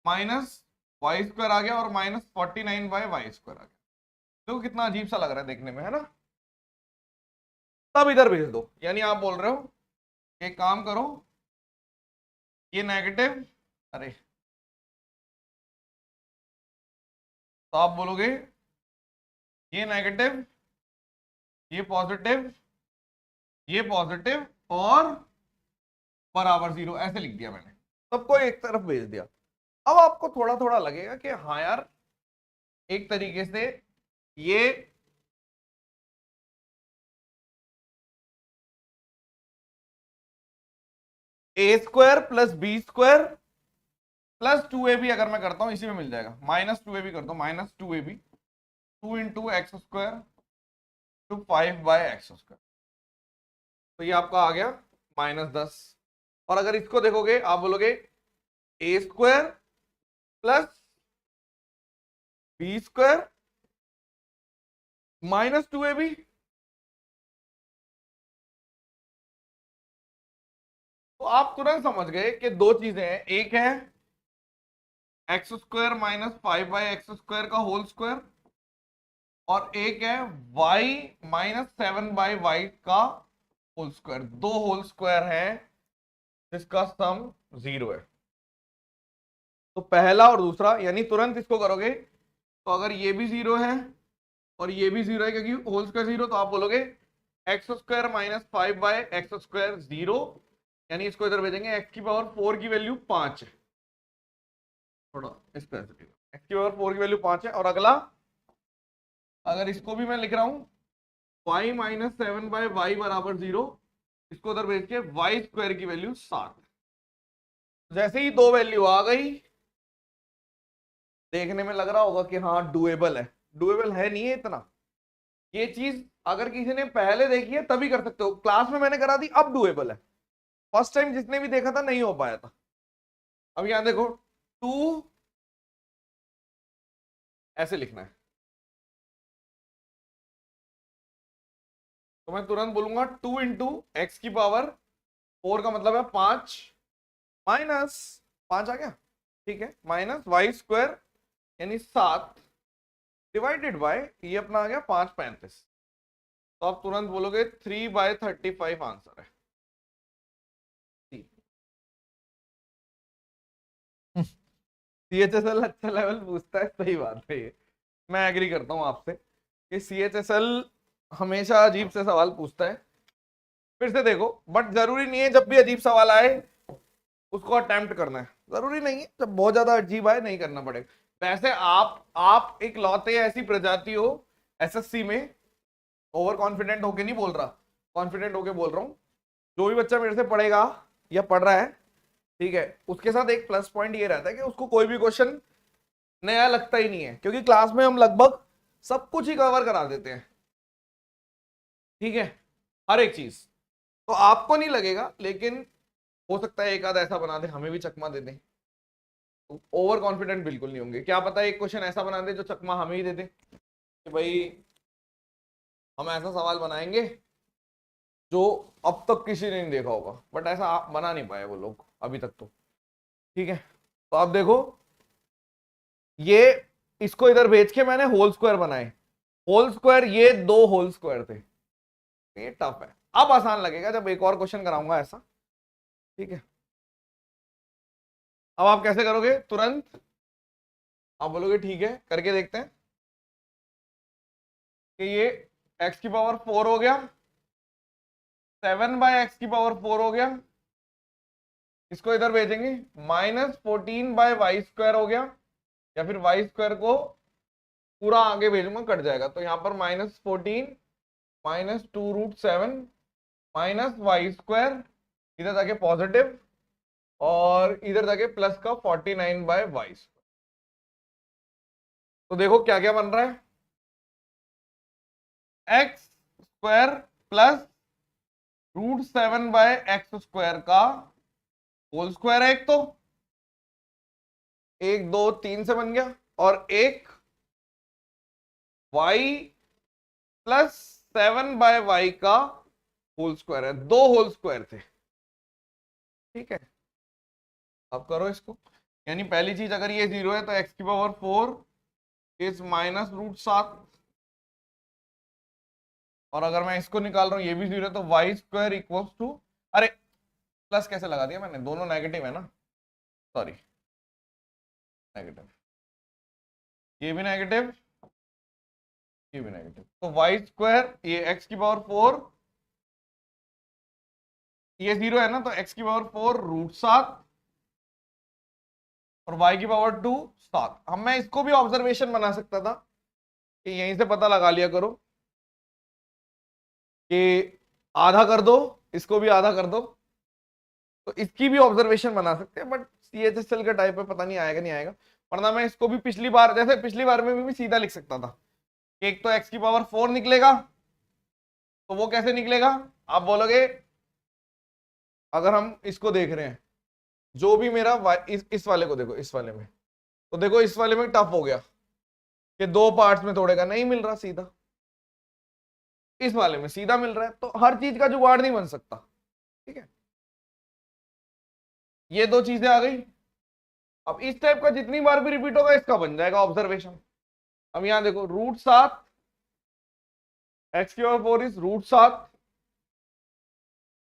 माइनस वाई स्क्वायर आ गया, और माइनस 49 बाय वाई स्क्वायर आ गया। देखो कितना अजीब सा लग रहा है देखने में, है ना। तब इधर भेज दो, यानी आप बोल रहे हो एक काम करो, ये नेगेटिव, अरे तो आप बोलोगे ये नेगेटिव, ये पॉजिटिव और बराबर 0, ऐसे लिख दिया मैंने, सबको एक तरफ भेज दिया। अब आपको थोड़ा थोड़ा लगेगा कि हाँ यार, एक तरीके से ये A square plus B square plus 2ab अगर मैं करता हूं इसी में मिल जाएगा, माइनस 2ab कर दो, minus 2ab 2 into X square to 5 by X square, तो ये आपका आ गया -10। और अगर इसको देखोगे आप बोलोगे A square plus B square minus 2ab, तो आप तुरंत समझ गए कि दो चीजें हैं, एक है X square minus 5 by x square का होल स्क्वायर, और एक है y माइनस 7 बाई वाई का होल स्क्वायर। दो होल स्क्वायर है जिसका सम 0 है। तो पहला और दूसरा, यानी तुरंत इसको करोगे तो अगर ये भी 0 है और ये भी 0 है क्योंकि होल स्क्वायर 0, तो आप बोलोगे X square minus 5 by X square 0, यानी इसको इधर भेजेंगे, एक्स की पावर 4 की वैल्यू 5 है, थोड़ा इस तरह से, एक्स की पावर 4 की वैल्यू 5 है। और अगला, अगर इसको भी मैं लिख रहा हूं y माइनस 7 बाय वाई बराबर 0, इसको उधर भेज के वाई स्क्वायर की वैल्यू 7। जैसे ही दो वैल्यू आ गई, देखने में लग रहा होगा कि हाँ डुएबल है, डुएबल है नहीं है इतना। ये चीज अगर किसी ने पहले देखी है तभी कर सकते हो, क्लास में मैंने करा दी, अब डुएबल है। फर्स्ट टाइम जिसने भी देखा था नहीं हो पाया था। अब यहां देखो 2 ऐसे लिखना है, तो मैं तुरंत बोलूंगा 2 इंटू एक्स की पावर 4 का मतलब है 5 माइनस 5 आ गया, ठीक है, माइनस वाई स्क्वायर यानी 7 डिवाइडेड बाय ये अपना आ गया 5/35। तो आप तुरंत बोलोगे 3/35 आंसर है। CHSL अच्छा लेवल पूछता है, सही बात है ये, मैं एग्री करता हूं आपसे कि CHSL हमेशा अजीब से सवाल पूछता है। फिर से देखो, बट जरूरी नहीं है जब भी अजीब सवाल आए उसको अटेम्प्ट करना है, जरूरी नहीं है जब बहुत ज्यादा अजीब आए नहीं करना पड़ेगा। वैसे आप एक लौते ऐसी प्रजाति हो एसएससी में, ओवर कॉन्फिडेंट होके नहीं बोल रहा, कॉन्फिडेंट होके बोल रहा हूं, जो भी बच्चा मेरे से पढ़ेगा या पढ़ रहा है, ठीक है, उसके साथ एक प्लस पॉइंट ये रहता है कि उसको कोई भी क्वेश्चन नया लगता ही नहीं है, क्योंकि क्लास में हम लगभग सब कुछ ही कवर करा देते हैं, ठीक है, हर एक चीज। तो आपको नहीं लगेगा, लेकिन हो सकता है एक आध ऐसा बना दे हमें भी चकमा दे दें, तो ओवर कॉन्फिडेंट बिल्कुल नहीं होंगे। क्या पता एक क्वेश्चन ऐसा बना दे जो चकमा हमें ही दे दे कि भाई हम ऐसा सवाल बनाएंगे जो अब तक किसी ने नहीं देखा होगा, बट ऐसा आप बना नहीं पाए वो लोग अभी तक तो, ठीक है। तो आप देखो, ये इसको इधर भेज के मैंने होल स्क्वायर बनाए, होल स्क्वायर, ये दो होल स्क्वायर थे, ये टफ है। अब आसान लगेगा जब एक और क्वेश्चन कराऊंगा ऐसा, ठीक है। अब आप कैसे करोगे, तुरंत आप बोलोगे ठीक है, करके देखते हैं कि ये x की पावर 4 हो गया, 7 बाय एक्स की पावर 4 हो गया, इसको इधर भेजेंगे, -14/y स्क्वायर हो गया, या फिर y स्क्वायर को पूरा आगे भेजूंगा कट जाएगा, तो यहां पर -14 -2√7 माइनस वाई स्क्वायर, इधर जाके पॉजिटिव और इधर जाके प्लस का 49/y स्क्वायर। तो देखो क्या क्या बन रहा है, X square plus √7/x square का होल स्क्वायर है, एक तो 1 2 3 से बन गया, और एक वाई प्लस 7/y का होल स्क्वायर है, 2 होल स्क्वायर थे। ठीक है, अब करो इसको। यानी पहली चीज, अगर ये 0 है तो x⁴ इज -√7, और अगर मैं इसको निकाल रहा हूं, ये भी 0 है, तो y² इक्वल्स टू, अरे प्लस कैसे लगा दिया मैंने, दोनों नेगेटिव है ना, सॉरी नेगेटिव, ये भी नेगेटिव, ये भी नेगेटिव, तो y², ये x⁴, ये 0 है ना, तो x⁴ √7 और y⁴ 7। अब मैं इसको भी ऑब्जर्वेशन बना सकता था कि यहीं से पता लगा लिया करो कि आधा कर दो, इसको भी आधा कर दो, तो इसकी भी ऑब्जर्वेशन बना सकते हैं, बट CHSL का टाइप है, पता नहीं आएगा नहीं आएगा। वरना मैं इसको भी पिछली बार, जैसे पिछली बार में भी सीधा लिख सकता था, एक तो x⁴ निकलेगा, तो वो कैसे निकलेगा, आप बोलोगे, अगर हम इसको देख रहे हैं, जो भी मेरा इस वाले को देखो, इस वाले में, तो देखो इस वाले में टफ हो गया कि 2 पार्ट्स में तोड़ेगा, नहीं मिल रहा सीधा, इस वाले में सीधा मिल रहा है, तो हर चीज का जुगाड़ नहीं बन सकता। ठीक है, ये 2 चीजें आ गई। अब इस टाइप का जितनी बार भी रिपीट होगा, इसका बन जाएगा ऑब्जर्वेशन। अब यहां देखो, √7, x⁴ इज √7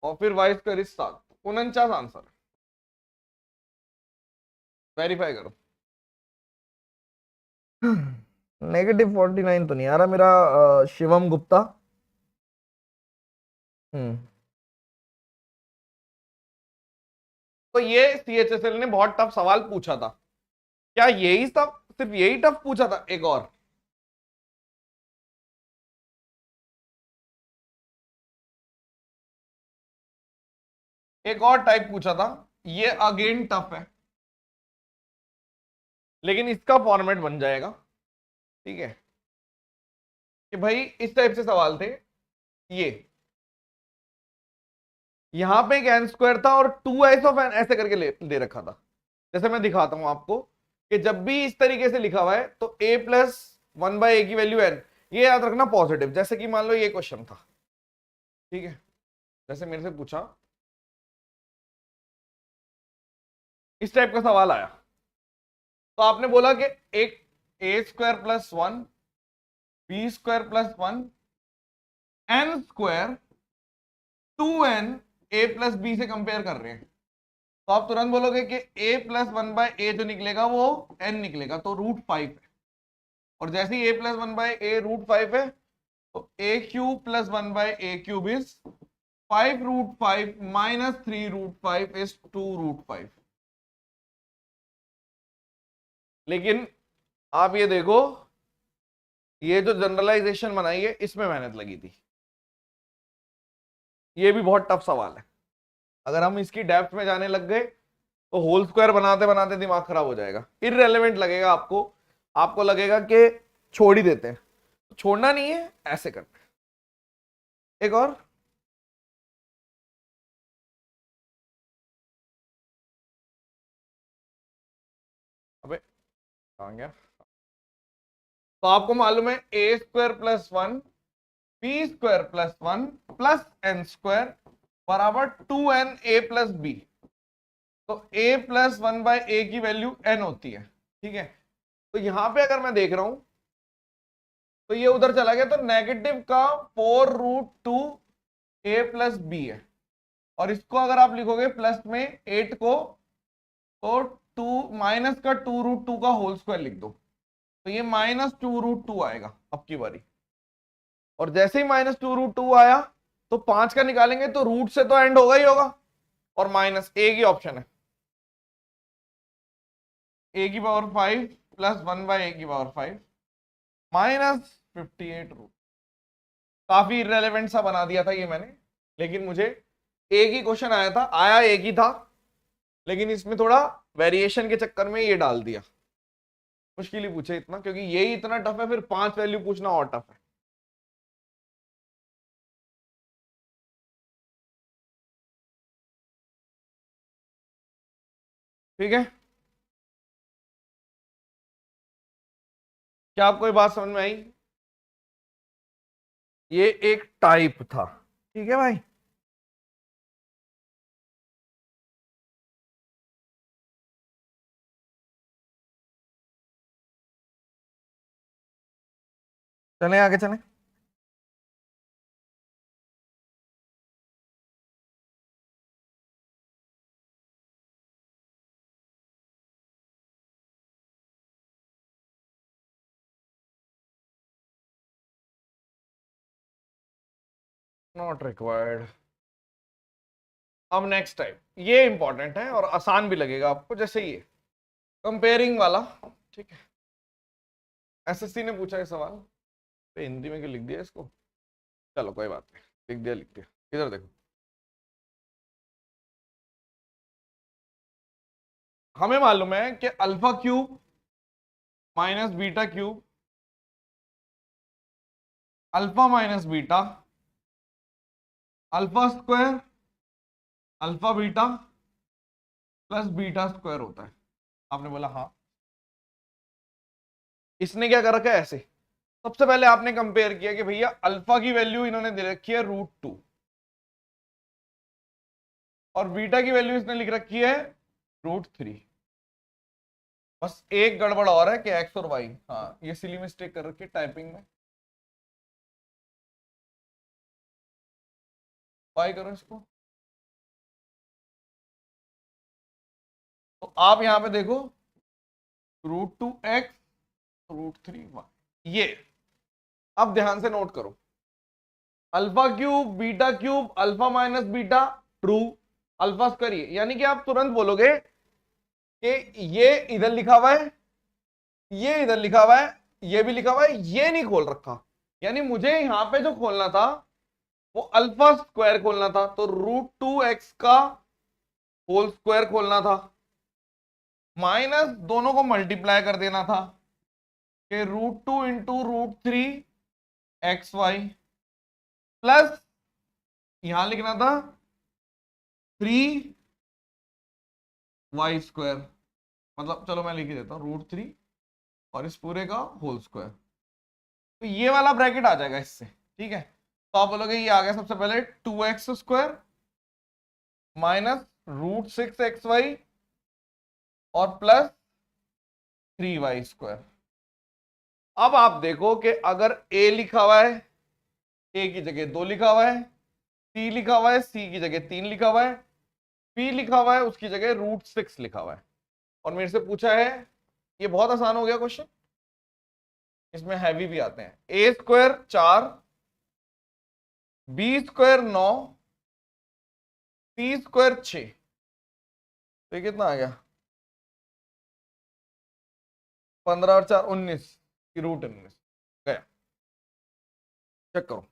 और फिर y² इज 7, 49 आंसर। वेरीफाई करो। -49 तो नहीं आ रहा मेरा, शिवम गुप्ता। तो ये CHSL ने बहुत टफ सवाल पूछा था। क्या यही सब, सिर्फ यही टफ पूछा था? एक और, एक और टाइप पूछा था, ये अगेन टफ है, लेकिन इसका फॉर्मेट बन जाएगा। ठीक है, कि भाई इस टाइप से सवाल थे, ये यहां पे एक n² था और 2s ऑफ n ऐसे करके दे रखा था। जैसे मैं दिखाता हूं आपको कि जब भी इस तरीके से लिखा हुआ है तो a+1/a की वैल्यू n, ये याद रखना पॉजिटिव। जैसे कि मान लो ये क्वेश्चन था, ठीक है, जैसे मेरे से पूछा, इस टाइप का सवाल आया, तो आपने बोला कि एक a² + 1 b² + 1 n² 2n a+ b से कंपेयर कर रहे हैं, तो आप तुरंत बोलोगे कि a+1/a जो निकलेगा वो n निकलेगा, तो √5 है। और जैसे ही a+1/a √5 है, तो a³ + 1/a³ इज 5√5 - 3√5 इज 2√5। लेकिन आप ये देखो, ये जो जनरलाइजेशन बनाई है, इसमें मेहनत लगी थी। ये भी बहुत टफ सवाल है, अगर हम इसकी डेप्थ में जाने लग गए तो होल स्क्वायर बनाते बनाते दिमाग खराब हो जाएगा, इररेलेवेंट लगेगा आपको, आपको लगेगा कि छोड़ ही देते हैं। छोड़ना नहीं है, ऐसे करना है। एक और, अबे कहां गया, तो आपको मालूम है a² + 1 b² + 1 + n² बराबर 2n a + b। तो a+1/a की वैल्यू n होती है। ठीक है, तो यहां पे अगर मैं देख रहा हूं, तो ये उधर चला गया, तो नेगेटिव का 4√2 a + b है, और इसको अगर आप लिखोगे प्लस में 8 को, तो 2 माइनस का 2√2 का होल स्क्वायर लिख दो, तो ये -2√2 आएगा अब की बारी। और जैसे ही -2√2 आया, तो 5 का निकालेंगे तो रूट से तो एंड होगा ही होगा, और माइनस a की ऑप्शन है, a⁵ + 1/a⁵ -58√। काफी इररेलेवेंट सा बना दिया था ये मैंने, लेकिन मुझे एक ही क्वेश्चन आया था, आया एक ही था, लेकिन इसमें थोड़ा वेरिएशन के चक्कर में ये डाल दिया। मुश्किल ही पूछे इतना, क्योंकि यही इतना टफ है, फिर 5 वैल्यू पूछना और टफ है। ठीक है, क्या आपको ये बात समझ में आई? ये एक टाइप था, ठीक है भाई। चले आगे चले। Not required. अब नेक्स्ट टाइप, ये इंपॉर्टेंट है और आसान भी लगेगा आपको, जैसे ये कंपेयरिंग वाला, ठीक है। एसएससी ने पूछा है सवाल, तो हिंदी में क्यों लिख दिया इसको, चलो कोई बात नहीं, लिख दिया लिख दिया। इधर देखो, हमें मालूम है कि alpha cube minus beta cube, alpha minus beta, alpha square, alpha beta plus beta square होता है। आपने बोला हाँ। इसने क्या कर रखा है ऐसे, सबसे पहले आपने कंपेयर किया कि भैया अल्फा की वैल्यू इन्होंने दे रखी है √2 और बीटा की वैल्यू इसने लिख रखी है √3। बस एक गड़बड़ और है कि एक्स और वाई, हाँ ये सिली मिस्टेक कर रखी है टाइपिंग में। वाई करो इसको, तो आप यहां पे देखो √2x √3y, ये अब ध्यान से नोट करो, alpha cube beta cube alpha minus beta true, alpha square ये, यानी कि आप तुरंत बोलोगे कि ये इधर लिखा हुआ है, ये इधर लिखा हुआ है, ये भी लिखा हुआ है, ये नहीं खोल रखा, यानी मुझे यहां पे जो खोलना था वो अल्फा स्क्वायर खोलना था, तो √2x का होल स्क्वायर खोलना था, माइनस दोनों को मल्टीप्लाई कर देना था कि √2 इंटू √3xy प्लस यहां लिखना था 3y स्क्वायर, मतलब चलो मैं लिख ही देता हूं √3 और इस पूरे का होल स्क्वायर, तो ये वाला ब्रैकेट आ जाएगा इससे, ठीक है। तो आप बोलोगे ये आ गया सबसे पहले 2x स्क्वायर माइनस √6xy और प्लस 3y स्क्वायर। अब आप देखो कि अगर a लिखा हुआ है, a की जगह 2 लिखा हुआ है, c लिखा हुआ है, c की जगह 3 लिखा हुआ है, p लिखा हुआ है उसकी जगह √6 लिखा हुआ है, और मेरे से पूछा है, ये बहुत आसान हो गया क्वेश्चन, इसमें हैवी भी आते हैं, a square 4, b square 9, c square 6, तो ये कितना आ गया 15 और 4 19 की √19 गया। चेक करो,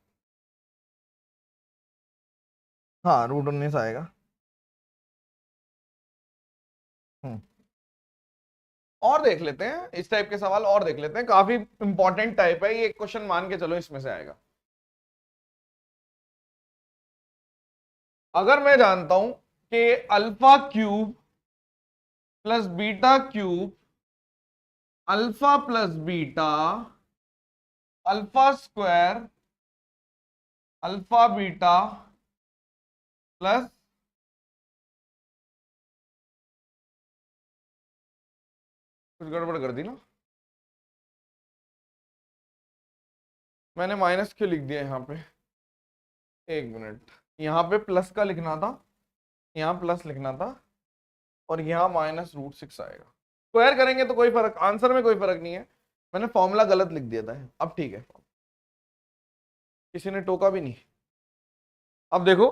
हाँ √19 आएगा। और देख लेते हैं इस टाइप के सवाल, और देख लेते हैं, काफी इंपॉर्टेंट टाइप है ये, क्वेश्चन मान के चलो इसमें से आएगा। अगर मैं जानता हूं कि alpha cube plus beta cube alpha plus beta alpha square alpha beta plus, कुछ गड़बड़ कर दी ना, मैंने माइनस क्यों लिख दिया यहाँ पे, एक मिनट, यहाँ पे प्लस का लिखना था, यहाँ प्लस लिखना था, और यहाँ -√6 आएगा। स्क्वायर करेंगे तो कोई फर्क, आंसर में कोई फर्क नहीं है, मैंने फॉर्मूला गलत लिख दिया था, अब ठीक है, किसी ने टोका भी नहीं। अब देखो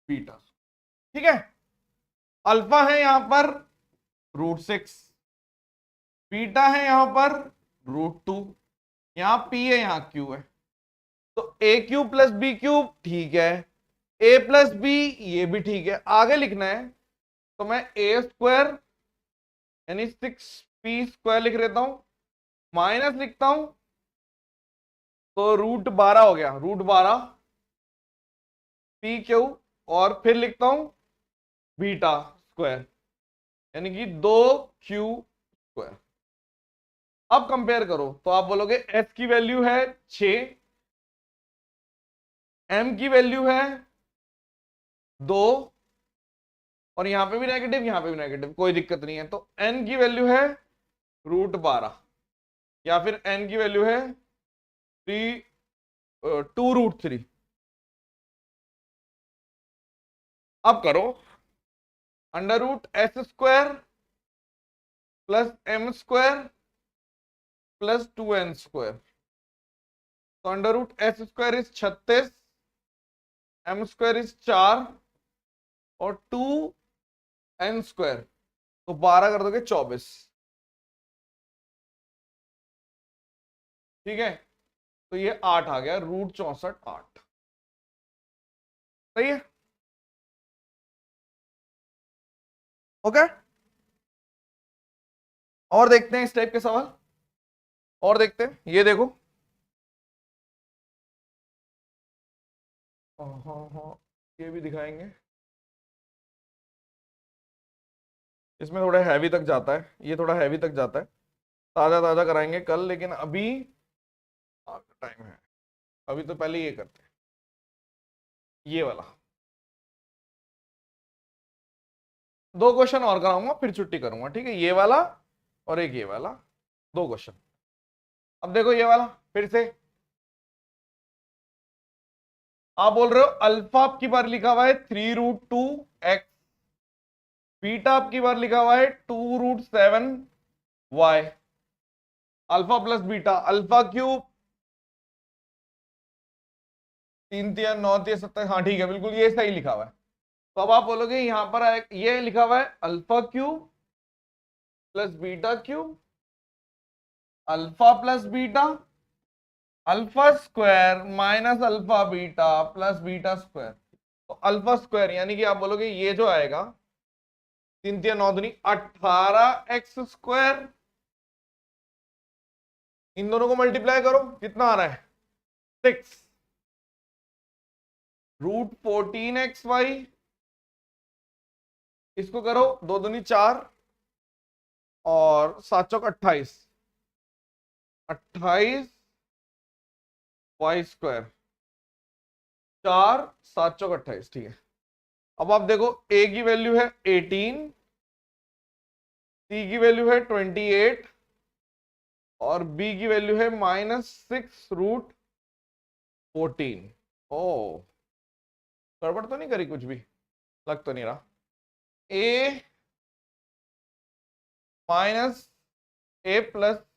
बीटा, ठीक है, अल्फा है यहां पर √6, बीटा है यहां पर √2, यहां p है यहां q है, तो a³ प्लस b³ ठीक है, a प्लस b ये भी ठीक है, आगे लिखना है तो मैं a स्क्वायर यानी 6p² लिख लेता हूं, माइनस लिखता हूं तो √12 हो गया, √12 p क्यू, और फिर लिखता हूं बीटा स्क्वायर यानी कि 2q स्क्वायर। अब कंपेयर करो तो आप बोलोगे एस की वैल्यू है 6, एम की वैल्यू है 2, और यहां पे भी नेगेटिव, यहां पे भी नेगेटिव, कोई दिक्कत नहीं है। तो एन की वैल्यू है √12, या फिर एन की वैल्यू है 2√3। अब करो √s² plus m² plus 2n²। तो √s² इज 36, m² इज 4, और 2n², तो 12 कर दोगे 24। ठीक है, तो ये 8 आ गया, √64 8। सही है, ओके। और देखते हैं इस टाइप के सवाल, और देखते हैं, ये देखो। हाँ हाँ हाँ, ये भी दिखाएंगे। इसमें थोड़ा हैवी तक जाता है, ये थोड़ा हैवी तक जाता है, ताजा ताजा कराएंगे कल, लेकिन अभी टाइम है। अभी तो पहले ये करते हैं, ये वाला 2 क्वेश्चन और कराऊंगा, फिर छुट्टी करूंगा, ठीक है। ये वाला और एक ये वाला, 2 क्वेश्चन। अब देखो ये वाला फिर से, आप बोल रहे हो अल्फा आपकी बार लिखा हुआ है 3√2x, बीटा आपकी बार लिखा हुआ है 2√7y, alpha plus beta, alpha cube 3 3 9 3 17, हाँ ठीक है, बिल्कुल ये सही लिखा हुआ है। तो अब आप बोलोगे यहां पर ये लिखा हुआ है alpha cube plus beta cube, alpha plus beta, alpha square minus alpha beta plus beta square. तो अल्फा स्क्वायर यानी कि आप बोलोगे ये जो आएगा 3 3 9 दूनी 18x², इन दोनों को मल्टीप्लाई करो, कितना आ रहा है 6, √14xy, इसको करो 2 दूनी 4, और 7 चौक 28, 28y², 4 7 चौक 28, ठीक है। अब आप देखो a की वैल्यू है 18, c की वैल्यू है 28, और b की वैल्यू है -6√14। ओ, गड़बड़ तो नहीं करी कुछ भी, लग तो नहीं रहा। a plus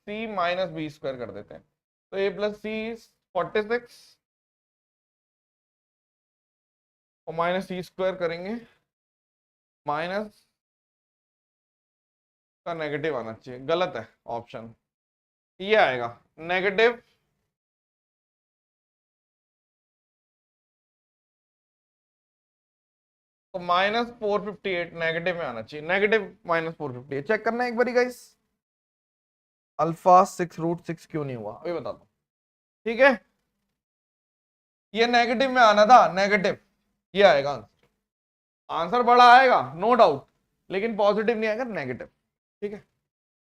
c minus b² कर देते हैं, तो a प्लस सी 46, और माइनस c² करेंगे, माइनस का नेगेटिव आना चाहिए, गलत है ऑप्शन, ये आएगा नेगेटिव, तो -458 नेगेटिव में आना चाहिए, नेगेटिव -458। चेक करना है एक बारी गाइस, अल्फा 6√6 क्यों नहीं हुआ अभी बता दो, ठीक है। ये नेगेटिव में आना था, नेगेटिव, ये आएगा आंसर, आंसर बड़ा आएगा नो डाउट, लेकिन पॉजिटिव नहीं आएगा, नेगेटिव, ठीक है।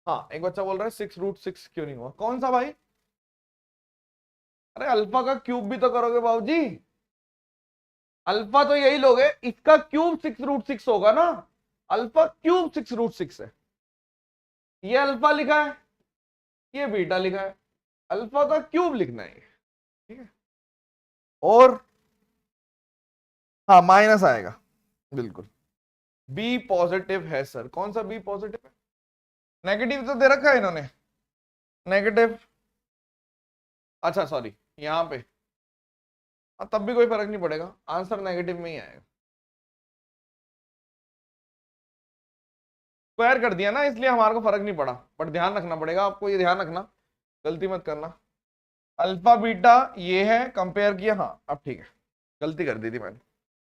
हाँ, एक बच्चा बोल रहा है 6√6 क्यों नहीं हुआ, कौन सा भाई? अरे अल्फा का क्यूब भी तो करोगे बाबूजी, अल्फा तो यही लोगे, इसका क्यूब 6√6 होगा ना, अल्फा क्यूब 6√6 है, ये अल्फा लिखा है, ये बीटा लिखा है, अल्फा का क्यूब लिखना है, ठीक है। और हाँ, माइनस आएगा बिल्कुल, बी पॉजिटिव है सर, कौन सा बी पॉजिटिव है? नेगेटिव तो दे रखा है इन्होंने, नेगेटिव, अच्छा सॉरी यहां पे, तब भी कोई फर्क नहीं पड़ेगा, आंसर नेगेटिव में ही आएगा, स्क्वायर कर दिया ना, इसलिए हमारे को फर्क नहीं पड़ा, बट ध्यान रखना पड़ेगा आपको, ये ध्यान रखना, गलती मत करना। अल्फा बीटा ये है, कंपेयर किया, हाँ अब ठीक है, गलती कर दी थी मैंने।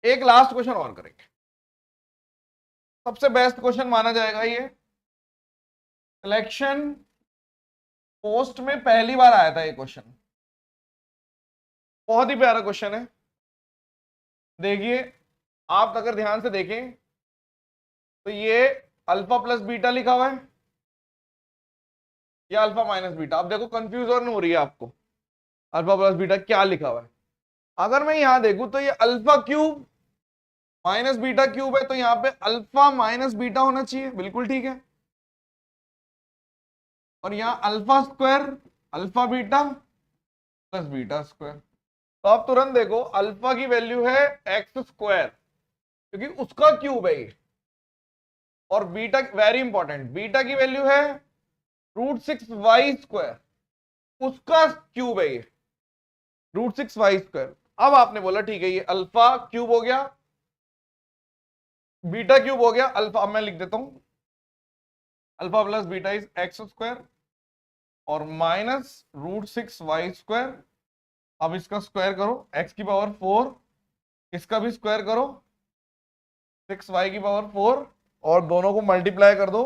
एक लास्ट क्वेश्चन और करेंगे, सबसे बेस्ट क्वेश्चन माना जाएगा ये, सिलेक्शन पोस्ट में पहली बार आया था ये क्वेश्चन, बहुत ही प्यारा क्वेश्चन है। देखिए, आप अगर ध्यान से देखें तो ये अल्फा प्लस बीटा लिखा हुआ है, या अल्फा माइनस बीटा। अब देखो कंफ्यूजन हो रही है आपको, अल्फा प्लस बीटा क्या लिखा हुआ है। अगर मैं यहां देखूं तो ये alpha cube minus beta cube है, तो यहां पे अल्फा माइनस बीटा होना चाहिए, बिल्कुल ठीक है। और यहां alpha square alpha beta plus beta square. तो आप तुरंत देखो अल्फा की वैल्यू है एक्स स्क्वायर क्योंकि उसका क्यूब है ये, और बीटा वेरी इंपॉर्टेंट बीटा की वैल्यू है √6 y², उसका क्यूब है ये √6 y²। अब आपने बोला ठीक है ये अल्फा क्यूब हो गया, बीटा क्यूब हो गया, अल्फा। अब मैं लिख देता हूं alpha plus beta is x² और माइनस √6 y²। अब इसका स्क्वायर करो x की पावर 4, इसका भी स्क्वायर करो 6y की पावर 4 और दोनों को मल्टीप्लाई कर दो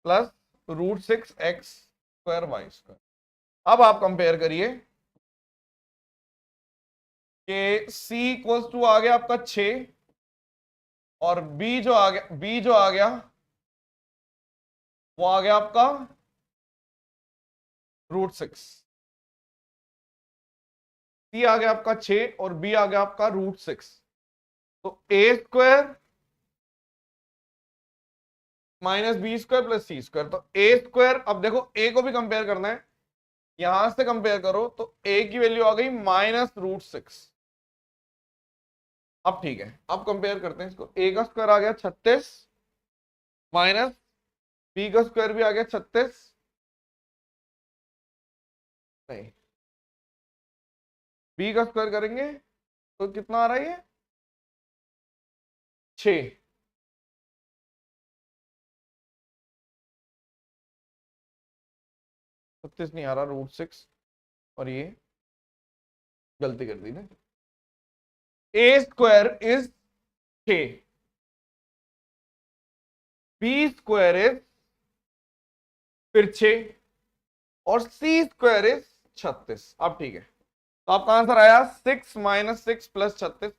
प्लस √6x²y²। अब आप कंपेयर करिए कि c इक्वल्स टू आ गया आपका 6 और b जो आ गया वो आ गया आपका √6। c आ गया आपका 6 और b आ गया आपका √6। तो a² minus b² plus c²। तो a², अब देखो a को भी कंपेयर करना है, यहां से कंपेयर करो तो a की वैल्यू आ गई -√6। अब ठीक है, अब कंपेयर करते हैं इसको। a का स्क्वायर आ गया 36 माइनस b का स्क्वायर भी आ गया 36, नहीं b का स्क्वायर करेंगे तो कितना आ रहा है ये 6। 36 नहीं आ रहा, √6 और ये गलती कर दी ना। a² इज 6, b² इज फिर 6 और c² इज 36। अब ठीक है, तो आपका आंसर आया 6 माइनस 6 प्लस 36,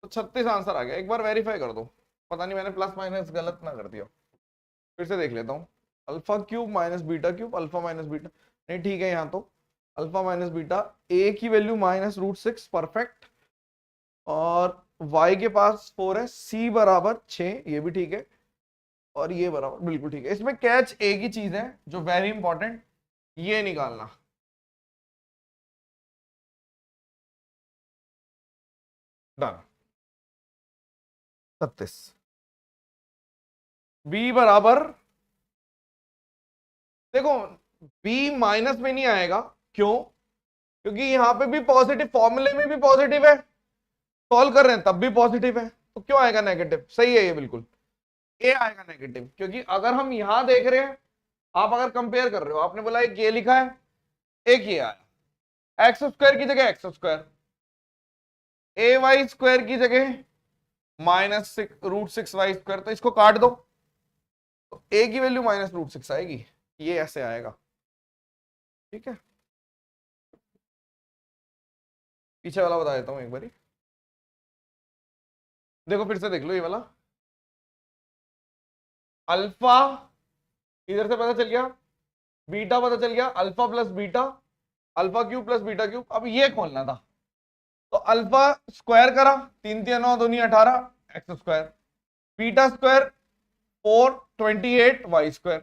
तो 36 आंसर आ गया। एक बार वेरीफाई कर दो, पता नहीं मैंने प्लस माइनस गलत ना कर दिया। फिर से देख लेता हूँ, alpha cube minus beta cube alpha minus beta, नहीं ठीक है, यहाँ तो अल्फा माइनस बीटा, a की वैल्यू -√6 परफेक्ट, और y के पास 4 है, c बराबर 6 ये भी ठीक है, और ये बराबर बिल्कुल ठीक है। इसमें कैच एक ही चीज है जो वेरी इंपॉर्टेंट, ये निकालना। डन। 36 b बराबर, देखो b माइनस में नहीं आएगा, क्यों? क्योंकि यहां पे भी पॉजिटिव, फॉर्मूले में भी पॉजिटिव है, सॉल्व कर रहे हैं तब भी पॉजिटिव है, तो क्यों आएगा नेगेटिव? सही है ये बिल्कुल, ए आएगा नेगेटिव। क्योंकि अगर हम यहां देख रहे हैं, आप अगर कंपेयर कर रहे हो, आपने बोला एक ये लिखा है एक ये आया, x² की जगह x², ay² की जगह -√6y², तो इसको काट दो तो a की वैल्यू -√6 आएगी, ये ऐसे आएगा। ठीक है, पीछे वाला बता देता हूं एक बारी, देखो फिर से देख लो ये वाला। अल्फा इधर से पता चल गया, बीटा पता चल गया, alpha plus beta alpha cube plus beta cube. अब ये खोलना था, तो अल्फा स्क्वायर करा, 3 3 9 2 18 x², बीटा स्क्वायर 4 28 y²,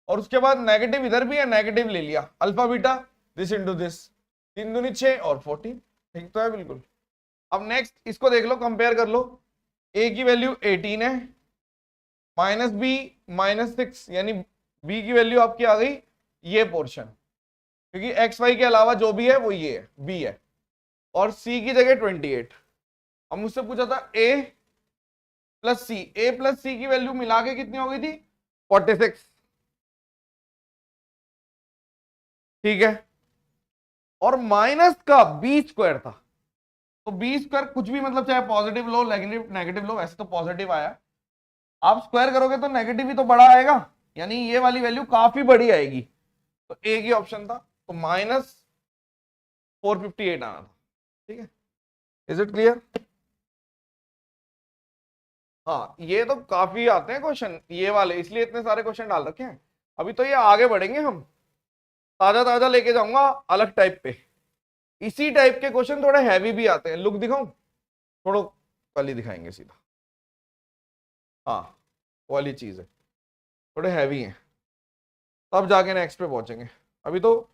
और उसके बाद नेगेटिव इधर भी है, नेगेटिव ले लिया, alpha beta this into this, 3 दूनी 6 और 14, ठीक तो है बिल्कुल। अब नेक्स्ट इसको देख लो, कंपेयर कर लो, a की वैल्यू 18 है, माइनस b -6, यानी b की वैल्यू आपकी आ गई ये पोर्शन, क्योंकि एक्स वाई के अलावा जो भी है वो ये है, b है, और c की जगह 28। अब मुझसे पूछा था a प्लस सी की वैल्यू मिला के कितनी हो गई थी 46, ठीक है, और माइनस का b² था, तो b² कुछ भी मतलब चाहे पॉजिटिव लो नेगेटिव लो, वैसे तो पॉजिटिव आया, आप स्क्वायर करोगे तो नेगेटिव ही तो बड़ा आएगा, यानी ये वाली वैल्यू काफी बड़ी आएगी, तो एक ही ऑप्शन था, तो -458 आना था। ठीक है, इज इट क्लियर? हाँ, ये तो काफी आते हैं क्वेश्चन ये वाले, इसलिए इतने सारे क्वेश्चन डाल रखे हैं। अभी तो ये आगे बढ़ेंगे हम, ताजा ताजा लेके जाऊंगा अलग टाइप पे। इसी टाइप के क्वेश्चन थोड़े हैवी भी आते हैं। लुक दिखाऊं, थोड़ा कल ही दिखाएंगे सीधा। हाँ वाली चीज है, थोड़े हैवी हैं, तब जाके नेक्स्ट पे पहुंचेंगे। अभी तो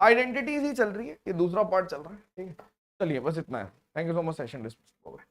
आइडेंटिटीज ही चल रही है, ये दूसरा पार्ट चल रहा है। ठीक है, चलिए बस इतना है। Thank you so much, session dismiss हो गया।